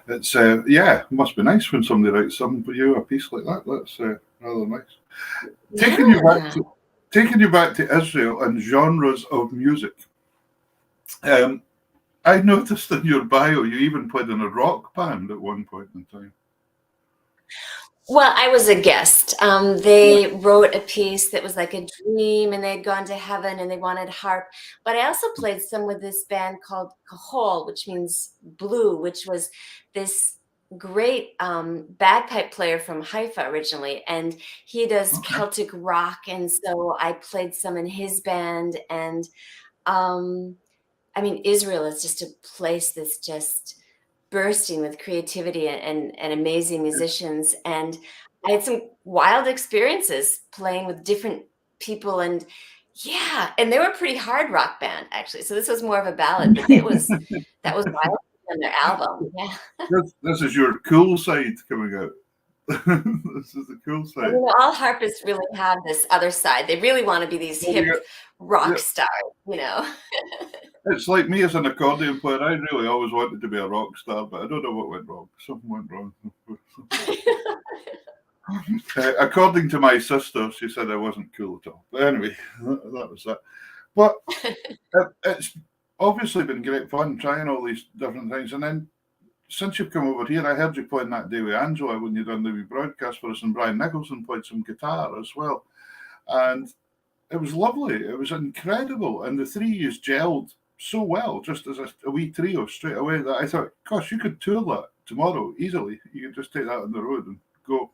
It's must be nice when somebody writes something for you, a piece like that. That's rather nice. Taking you back to Israel and genres of music. I noticed in your bio you even played in a rock band at one point in time. Well, I was a guest. They wrote a piece that was like a dream, and they had gone to heaven and they wanted harp. But I also played some with this band called Kahol, which means blue, which was this great bagpipe player from Haifa originally. And he does Okay. Celtic rock. And so I played some in his band. And I mean, Israel is just a place that's just bursting with creativity and amazing musicians. And I had some wild experiences playing with different people, and and they were a pretty hard rock band actually. So this was more of a ballad, but that was wild on their album. Yeah. This is your cool side coming out. This is the cool side. You know, all harpists really have this other side. They really want to be these hip rock stars, you know. It's like me as an accordion player. I really always wanted to be a rock star, but I don't know what went wrong. Something went wrong. According to my sister, she said I wasn't cool at all. But anyway, that was that. But it's obviously been great fun trying all these different things. And then since you've come over here, I heard you playing that day with Angela when you done the wee broadcast for us, and Brian Nicholson played some guitar as well. And it was lovely. It was incredible. And the three yous gelled so well, just as a wee trio straight away, that I thought, gosh, you could tour that tomorrow easily. You could just take that on the road and go.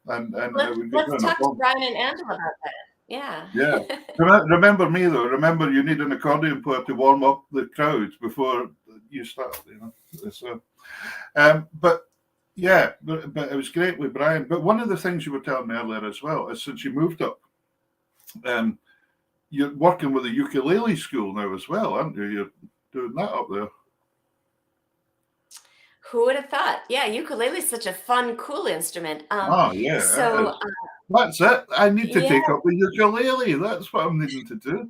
And it would be Let's talk to Brian and Angela about that. Yeah. Yeah. Remember me though. Remember, you need an accordion player to warm up the crowd before you start. So, but yeah, but it was great with Brian. But one of the things you were telling me earlier as well is since you moved up, you're working with a ukulele school now as well, aren't you? You're doing that up there. Who would have thought? Yeah, ukulele is such a fun, cool instrument. Yeah. So that's it. I need to yeah. take up the ukulele. That's what I'm needing to do.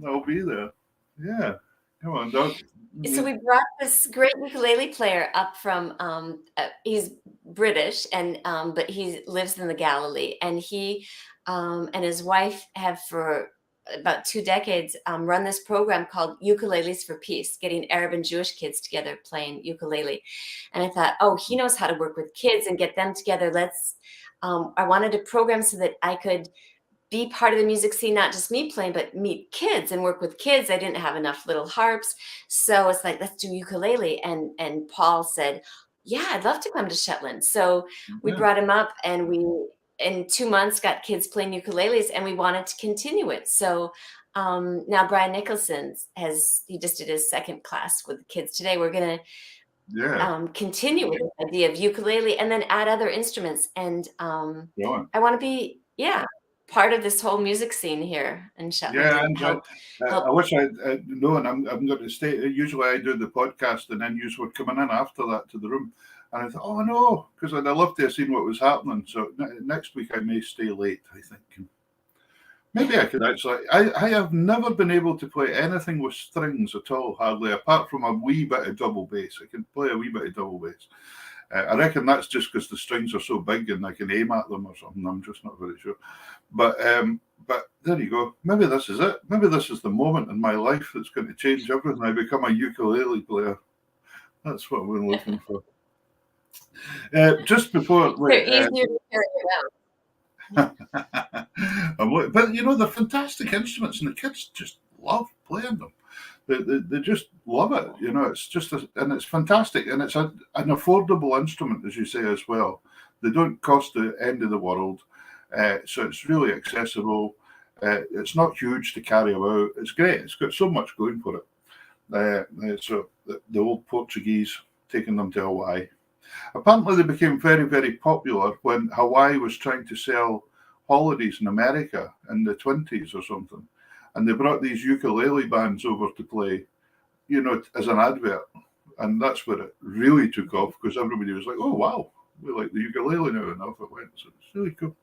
I'll be there. Yeah. Come on, dog. So we brought this great ukulele player up from he's British and but he lives in the Galilee, and he and his wife have for about 2 decades run this program called Ukuleles for Peace, getting Arab and Jewish kids together playing ukulele. And I thought, oh, he knows how to work with kids and get them together. Let's I wanted a program so that I could be part of the music scene, not just me playing, but meet kids and work with kids. I didn't have enough little harps. So it's like, let's do ukulele. And Paul said, yeah, I'd love to come to Shetland. So we brought him up, and we, in 2 months, got kids playing ukuleles, and we wanted to continue it. So now Brian Nicholson he just did his second class with the kids today. We're going to continue with the idea of ukulele and then add other instruments. And I want to be, part of this whole music scene here in Shetland. Yeah, I wish I'd known. I'm going to stay. Usually I do the podcast and then you were coming in after that to the room. And I thought, oh no, because I'd love to have seen what was happening. So next week I may stay late, I think. Maybe I could actually. I have never been able to play anything with strings at all, hardly, apart from a wee bit of double bass. I can play a wee bit of double bass. I reckon that's just because the strings are so big and I can aim at them or something. I'm just not very sure. But there you go. Maybe this is it. Maybe this is the moment in my life that's going to change everything. I become a ukulele player. That's what we're looking for. Just before... They're easier to carry around. But they're fantastic instruments, and the kids just love playing them. They just love it. It's just and it's fantastic, and it's an affordable instrument, as you say as well. They don't cost the end of the world, so it's really accessible. It's not huge to carry about. It's great. It's got so much going for it. So the old Portuguese taking them to Hawaii. Apparently, they became very, very popular when Hawaii was trying to sell holidays in America in the 20s or something. And they brought these ukulele bands over to play, as an advert. And that's where it really took off, because everybody was like, oh, wow, we like the ukulele now. And off it went. So it's really cool.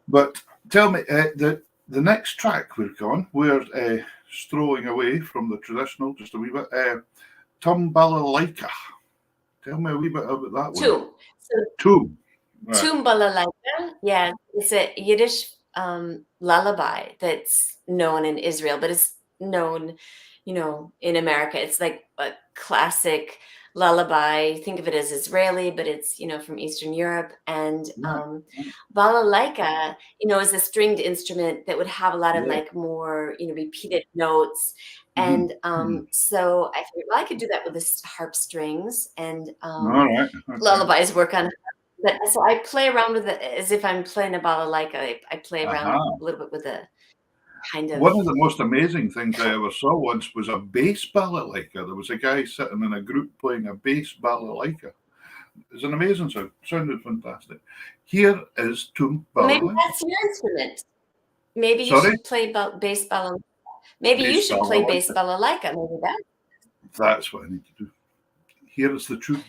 But tell me, the next track we're strolling away from the traditional just a wee bit. Tumbalalaika. Tell me a wee bit about that one. Toom. Right. Tumbalalaika, yeah, it's a Yiddish lullaby that's known in Israel, but it's known, in America. It's like a classic lullaby. Think of it as Israeli, but it's, from Eastern Europe. And balalaika, is a stringed instrument that would have a lot of more, repeated notes. And so I figured, I could do that with the harp strings, and lullabies work on. So I play around with it as if I'm playing a balalaika. I play around a little bit with a kind of. One of the most amazing things I ever saw once was a bass balalaika. There was a guy sitting in a group playing a bass balalaika. It's an amazing sound. Sounded fantastic. Here is Toom balalaika. Maybe that's your instrument. Maybe you should play bass balalaika. Maybe you should play bass balalaika. Maybe that's what I need to do. Here is the truth.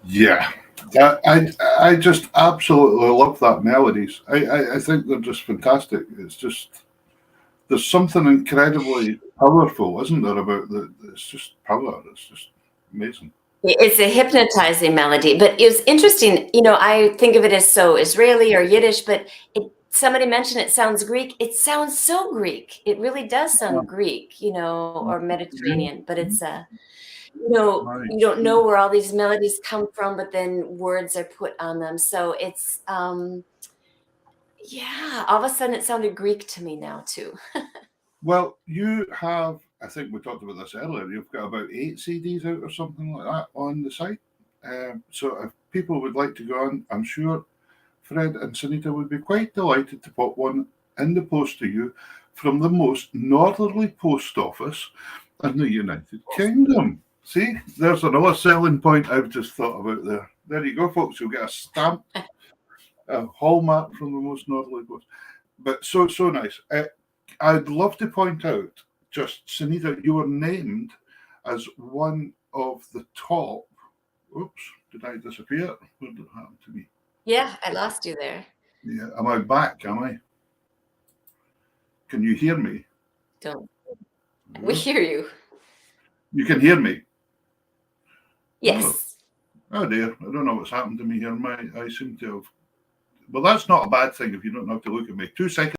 Yeah, I just absolutely love that melodies. I think they're just fantastic. It's just there's something incredibly powerful, isn't there, about the it's just power. It's just amazing. It's a hypnotizing melody, but it was interesting. I think of it as so Israeli or Yiddish, but somebody mentioned it sounds Greek. It sounds so Greek. It really does sound Greek, or Mediterranean, but it's you don't know where all these melodies come from, but then words are put on them. So it's, yeah, all of a sudden it sounded Greek to me now too. Well, you have, I think we talked about this earlier, you've got about 8 CDs out or something like that on the site. So if people would like to go on, I'm sure Fred and Sunita would be quite delighted to put one in the post to you from the most northerly post office in the United Kingdom. See, there's another selling point I've just thought about there. There you go, folks. You'll get a stamp, a hallmark from the most northerly post. But so nice. I'd love to point out, just Sunita, you were named as one of the top. Oops, did I disappear? What did happen to me? Yeah, I lost you there. Yeah, am I back? Am I? Can you hear me? Don't. We hear you. You can hear me. Yes. Oh dear, I don't know what's happened to me here. I seem to have. Well, that's not a bad thing if you don't have to look at me. 2 seconds.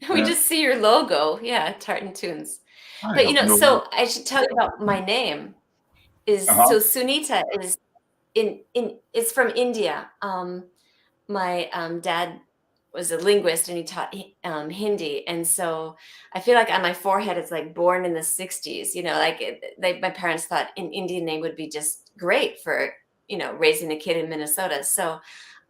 We just see your logo. Yeah, Tartan Tunes. I But have no. so I should tell you about my name. So Sunita is it's from India. My dad was a linguist and he taught Hindi, and so I feel like on my forehead it's like born in the '60s. My parents thought an Indian name would be just great for raising a kid in Minnesota. So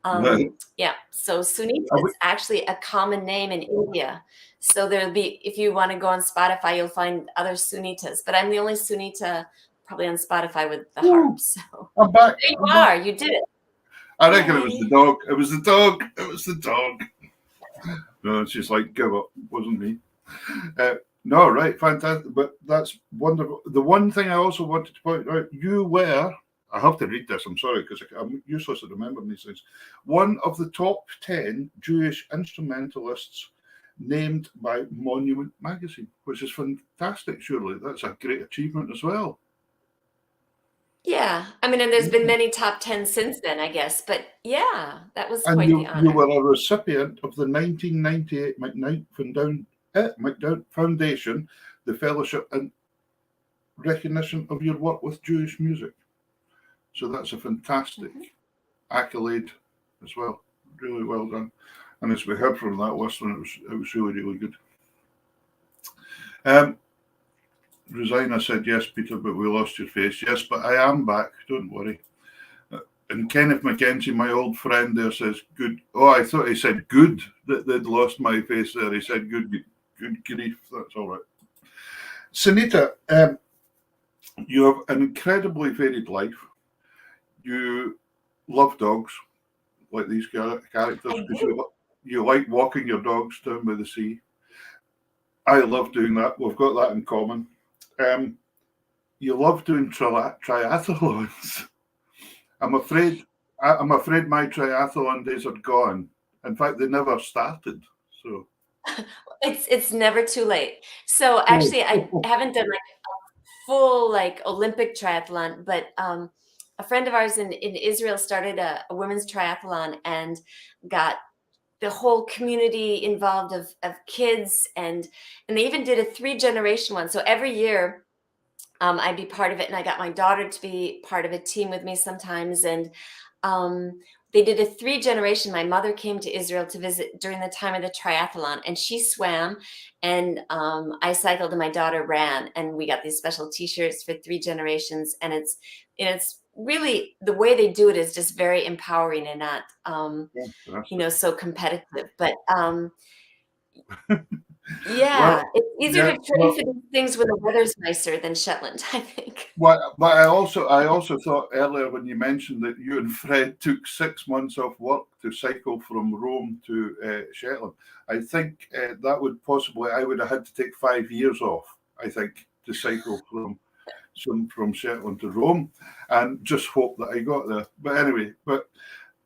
Right. yeah, so Sunita Are we, is actually a common name in India. So there'll be, if you want to go on Spotify, you'll find other Sunitas, but I'm the only Sunita probably on Spotify with the harp. So I'm back. there you I'm are. back. You did it. I reckon it was Yay. the dog. It was the dog. It was the dog. No, it's just like give up. Wasn't me. No, right, fantastic. But that's wonderful. The one thing I also wanted to point out, you were. I have to read this. I'm sorry because I'm useless at remembering these things. One of the top 10 Jewish instrumentalists named by Monument Magazine, which is fantastic. Surely that's a great achievement as well. Yeah. I mean, and there's been many top 10 since then, I guess. But yeah, that was And quite the you honor. were a recipient of the 1998 McKnight Foundation, the fellowship and recognition of your work with Jewish music. So that's a fantastic accolade as well. Really well done. And as we heard from that last one, it was really good. Rosina said yes, Peter, but we lost your face. Yes, but I am back. Don't worry. And Kenneth McKenzie, my old friend there, says good. Oh, I thought he said good that they'd lost my face there. He said good grief. That's all right. Sunita, you have an incredibly varied life. You love dogs, like these characters, because you like walking your dogs down by the sea. I love doing that. We've got that in common. You love doing triathlons. I'm afraid my triathlon days are gone. In fact, they never started. So It's never too late. So actually, I haven't done like a full like Olympic triathlon, but a friend of ours in Israel started a women's triathlon and got the whole community involved of kids, and they even did a 3-generation one. So every year I'd be part of it, and I got my daughter to be part of a team with me sometimes. And they did a 3-generation. My mother came to Israel to visit during the time of the triathlon, and she swam, and I cycled, and my daughter ran, and we got these special T-shirts for 3 generations. And it's really, the way they do it is just very empowering and not so competitive. But yeah, well, it's easier yeah, to train for these things when the weather's nicer than Shetland, I think. well, but I also thought earlier when you mentioned that you and Fred took 6 months off work to cycle from Rome to Shetland. I think that would possibly I would have had to take 5 years off. I think to cycle from from Shetland to Rome, and just hope that I got there. But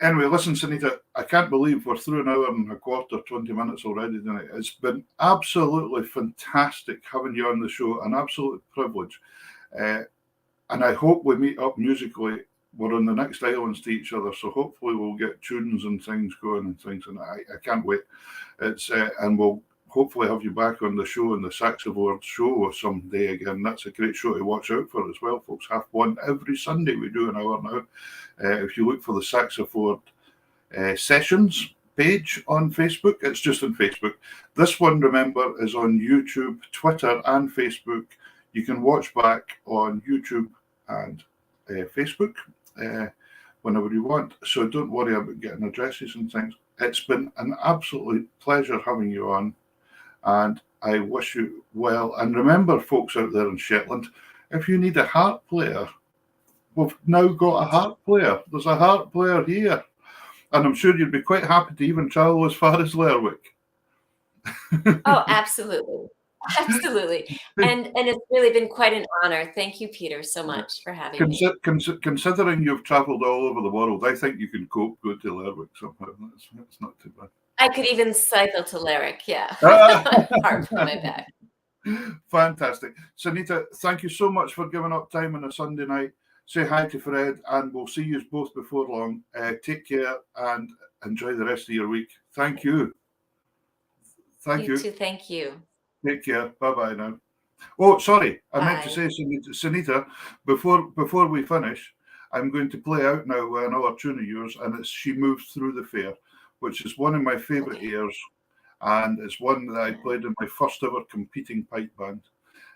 anyway, listen, Sunita, I can't believe we're through an hour and a quarter, 20 minutes already tonight. It's been absolutely fantastic having you on the show, an absolute privilege. And I hope we meet up musically. We're on the next islands to each other, so hopefully we'll get tunes and things going and things. And I can't wait. And we'll hopefully have you back on the show, in the Saxophone show someday again. That's a great show to watch out for as well, folks. 1:30 every Sunday. We do an hour now. If you look for the Saxophone Sessions page on Facebook, it's just on Facebook. This one, remember, is on YouTube, Twitter, and Facebook. You can watch back on YouTube and Facebook whenever you want. So don't worry about getting addresses and things. It's been an absolute pleasure having you on, and I wish you well. And remember, folks out there in Shetland, if you need a harp player, we've now got a harp player. There's a harp player here. And I'm sure you'd be quite happy to even travel as far as Lerwick. Oh, absolutely. Absolutely. And it's really been quite an honor. Thank you, Peter, so much for having me. Considering you've travelled all over the world, I think you can cope good to Lerwick somehow. That's not too bad. I could even cycle to Lerwick, yeah. Harp on my back. Fantastic. Sunita, thank you so much for giving up time on a Sunday night. Say hi to Fred, and we'll see you both before long. Take care and enjoy the rest of your week. Thank you. Thank you. You too, thank you. Take care. Bye-bye now. Oh, sorry. I Bye. meant to say, Sunita, before we finish, I'm going to play out now another tune of yours, and it's She Moves Through the Fair, which is one of my favourite airs, and it's one that I played in my first ever competing pipe band.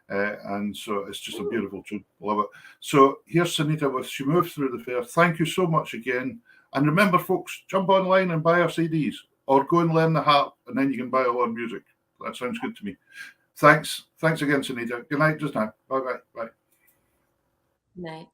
And so it's just a beautiful tune. Love it. So here's Sunita with She Moves Through the Fair. Thank you so much again. And remember, folks, jump online and buy our CDs, or go and learn the harp, and then you can buy all our music. That sounds good to me. Thanks again, Sunita. Good night just now. Bye. Good night.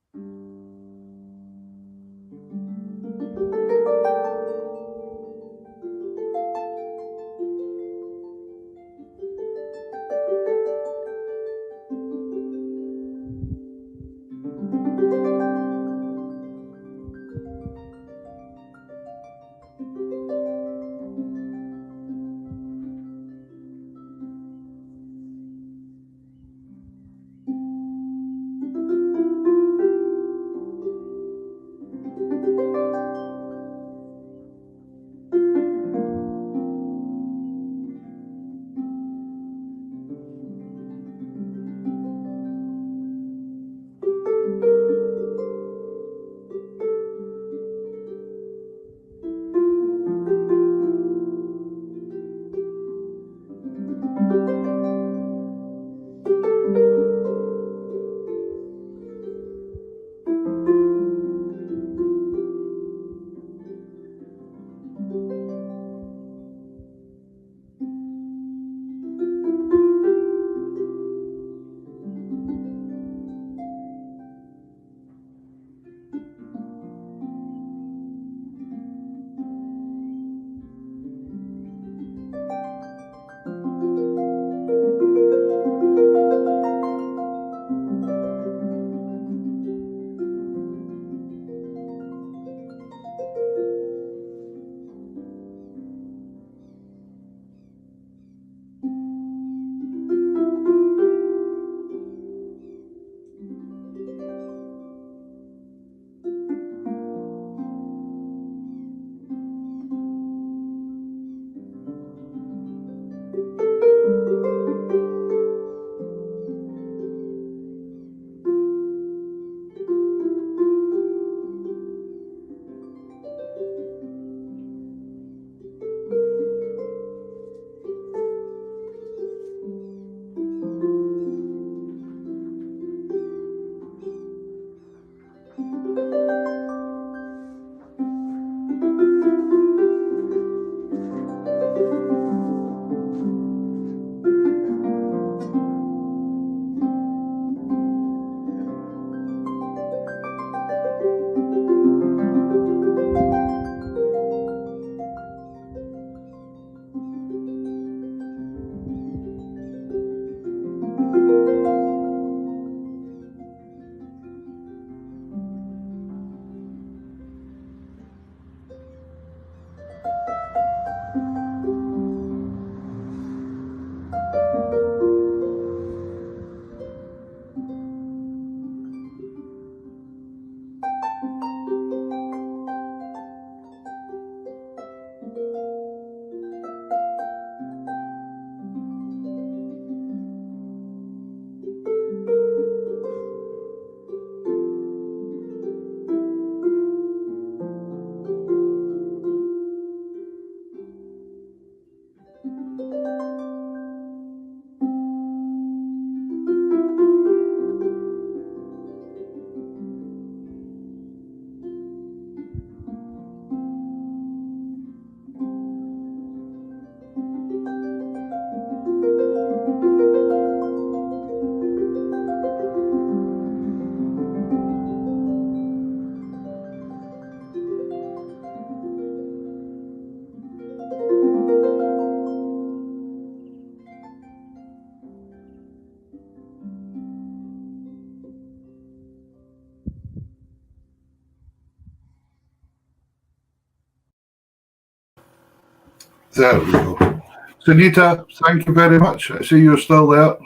There we go. Sunita, thank you very much. I see you're still there.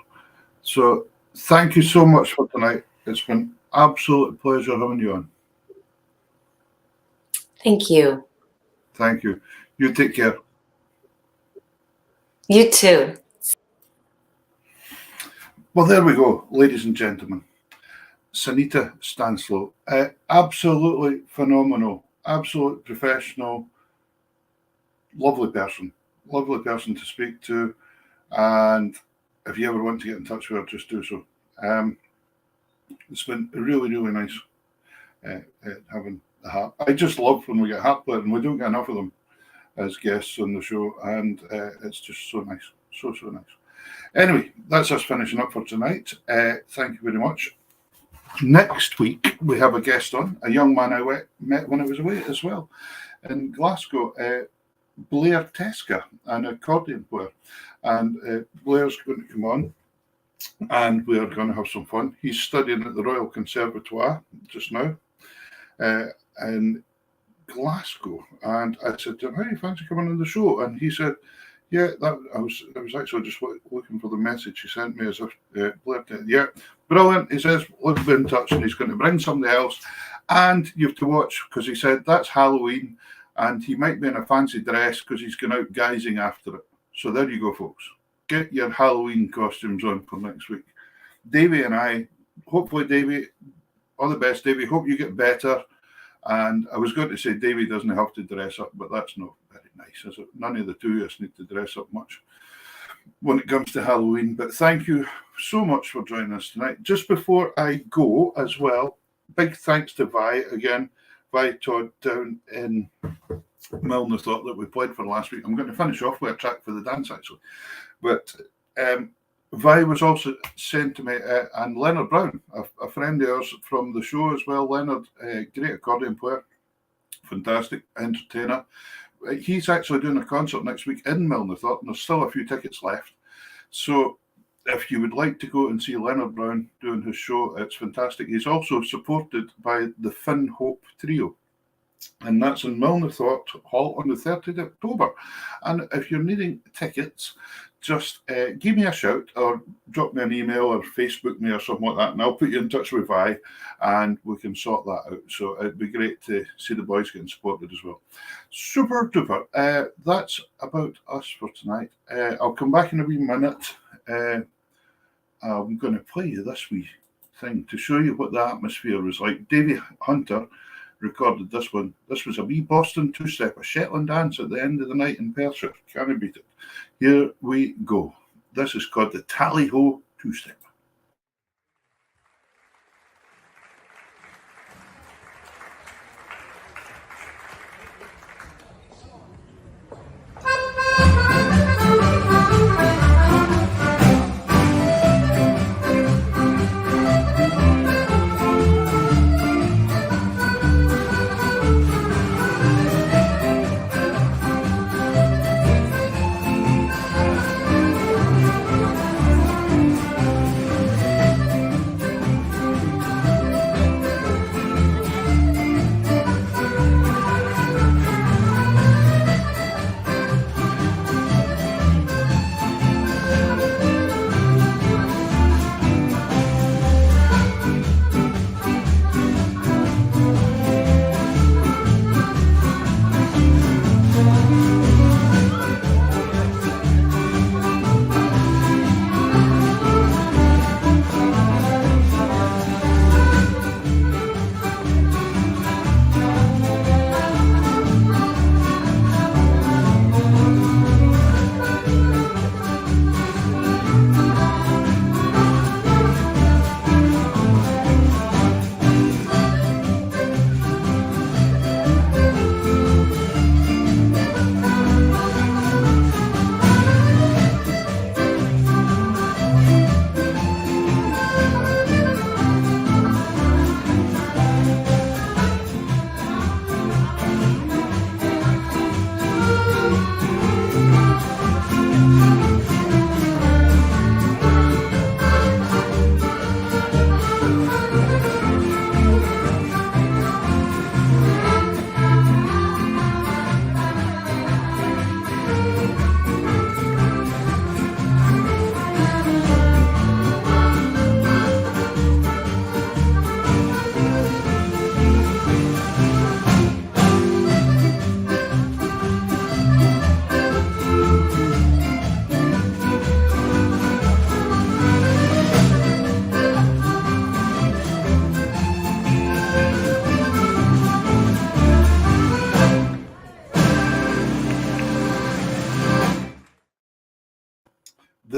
So thank you so much for tonight. It's been absolute pleasure having you on. Thank you. Thank you. You take care. You too. Well, there we go, ladies and gentlemen. Sunita Staneslow, absolutely phenomenal, absolute professional, lovely person to speak to. And if you ever want to get in touch with her, just do so. It's been really, really nice having the harp. I just love when we get harp players, and we don't get enough of them as guests on the show, and it's just so nice, so nice. Anyway, that's us finishing up for tonight. Thank you very much. Next week, we have a guest on, a young man I met when I was away as well in Glasgow, Blair Teska, an accordion player. And Blair's going to come on and we are going to have some fun. He's studying at the Royal Conservatoire just now in Glasgow. And I said to him, "Hey, fancy coming on the show?" And he said, "Yeah, I was actually just looking for the message he sent me as if Blair did." Yeah, brilliant. He says, "Let's be in touch," and he's going to bring somebody else. And you have to watch, because he said that's Halloween, and he might be in a fancy dress because he's going out guising after it. So there you go, folks. Get your Halloween costumes on for next week. Davey and I, hopefully, Davey, all the best, Davey. Hope you get better. And I was going to say Davey doesn't have to dress up, but that's not very nice, is it? None of the two of us need to dress up much when it comes to Halloween. But thank you so much for joining us tonight. Just before I go as well, big thanks to Vi again. Vi Todd down in Milner thought that we played for last week. I'm going to finish off with a track for the dance, actually. But Vi was also sent to me, and Leonard Brown, a friend of ours from the show as well. Leonard, great accordion player, fantastic entertainer. He's actually doing a concert next week in Milner Thought, and there's still a few tickets left. So if you would like to go and see Leonard Brown doing his show, it's fantastic. He's also supported by the Finn Hope Trio, and that's in Milner Thought Hall on the 30th of October. And if you're needing tickets, just give me a shout or drop me an email or Facebook me or something like that, and I'll put you in touch with Vi and we can sort that out. So it'd be great to see the boys getting supported as well. Super duper. That's about us for tonight. I'll come back in a wee minute. I'm going to play you this wee thing to show you what the atmosphere was like. Davey Hunter recorded this one. This was a wee Boston two-step, a Shetland dance at the end of the night in Perthshire. Can't beat it. Here we go. This is called the Tally-Ho two-step.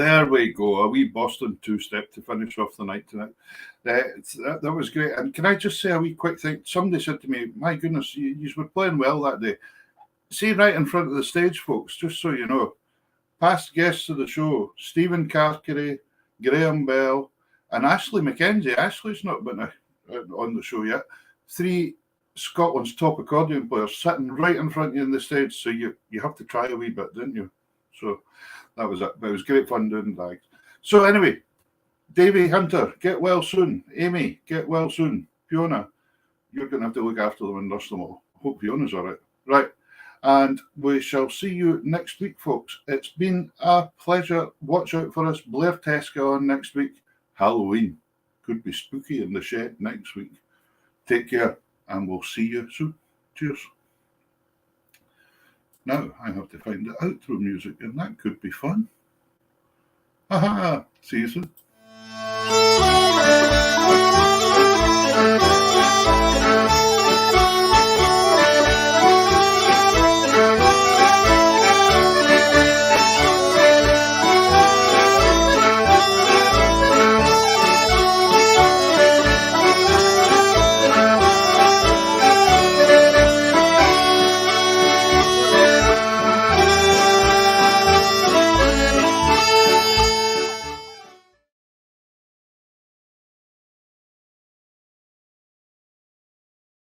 There we go. A wee Boston two-step to finish off the night tonight. That was great. And can I just say a wee quick thing? Somebody said to me, my goodness, you were playing well that day. See right in front of the stage, folks, just so you know, past guests of the show, Stephen Carkery, Graham Bell, and Ashley Mackenzie. Ashley's not been on the show yet. 3 Scotland's top accordion players sitting right in front of you on the stage. So you have to try a wee bit, didn't you? So that was it. But it was great fun doing that. So anyway, Davey Hunter, get well soon. Amy, get well soon. Fiona, you're going to have to look after them and nurse them all. Hope Fiona's all right. Right. And we shall see you next week, folks. It's been a pleasure. Watch out for us. Blair Tesca on next week. Halloween. Could be spooky in the shed next week. Take care, and we'll see you soon. Cheers. Now I have to find the outro music, and that could be fun. Ha ha! See you soon.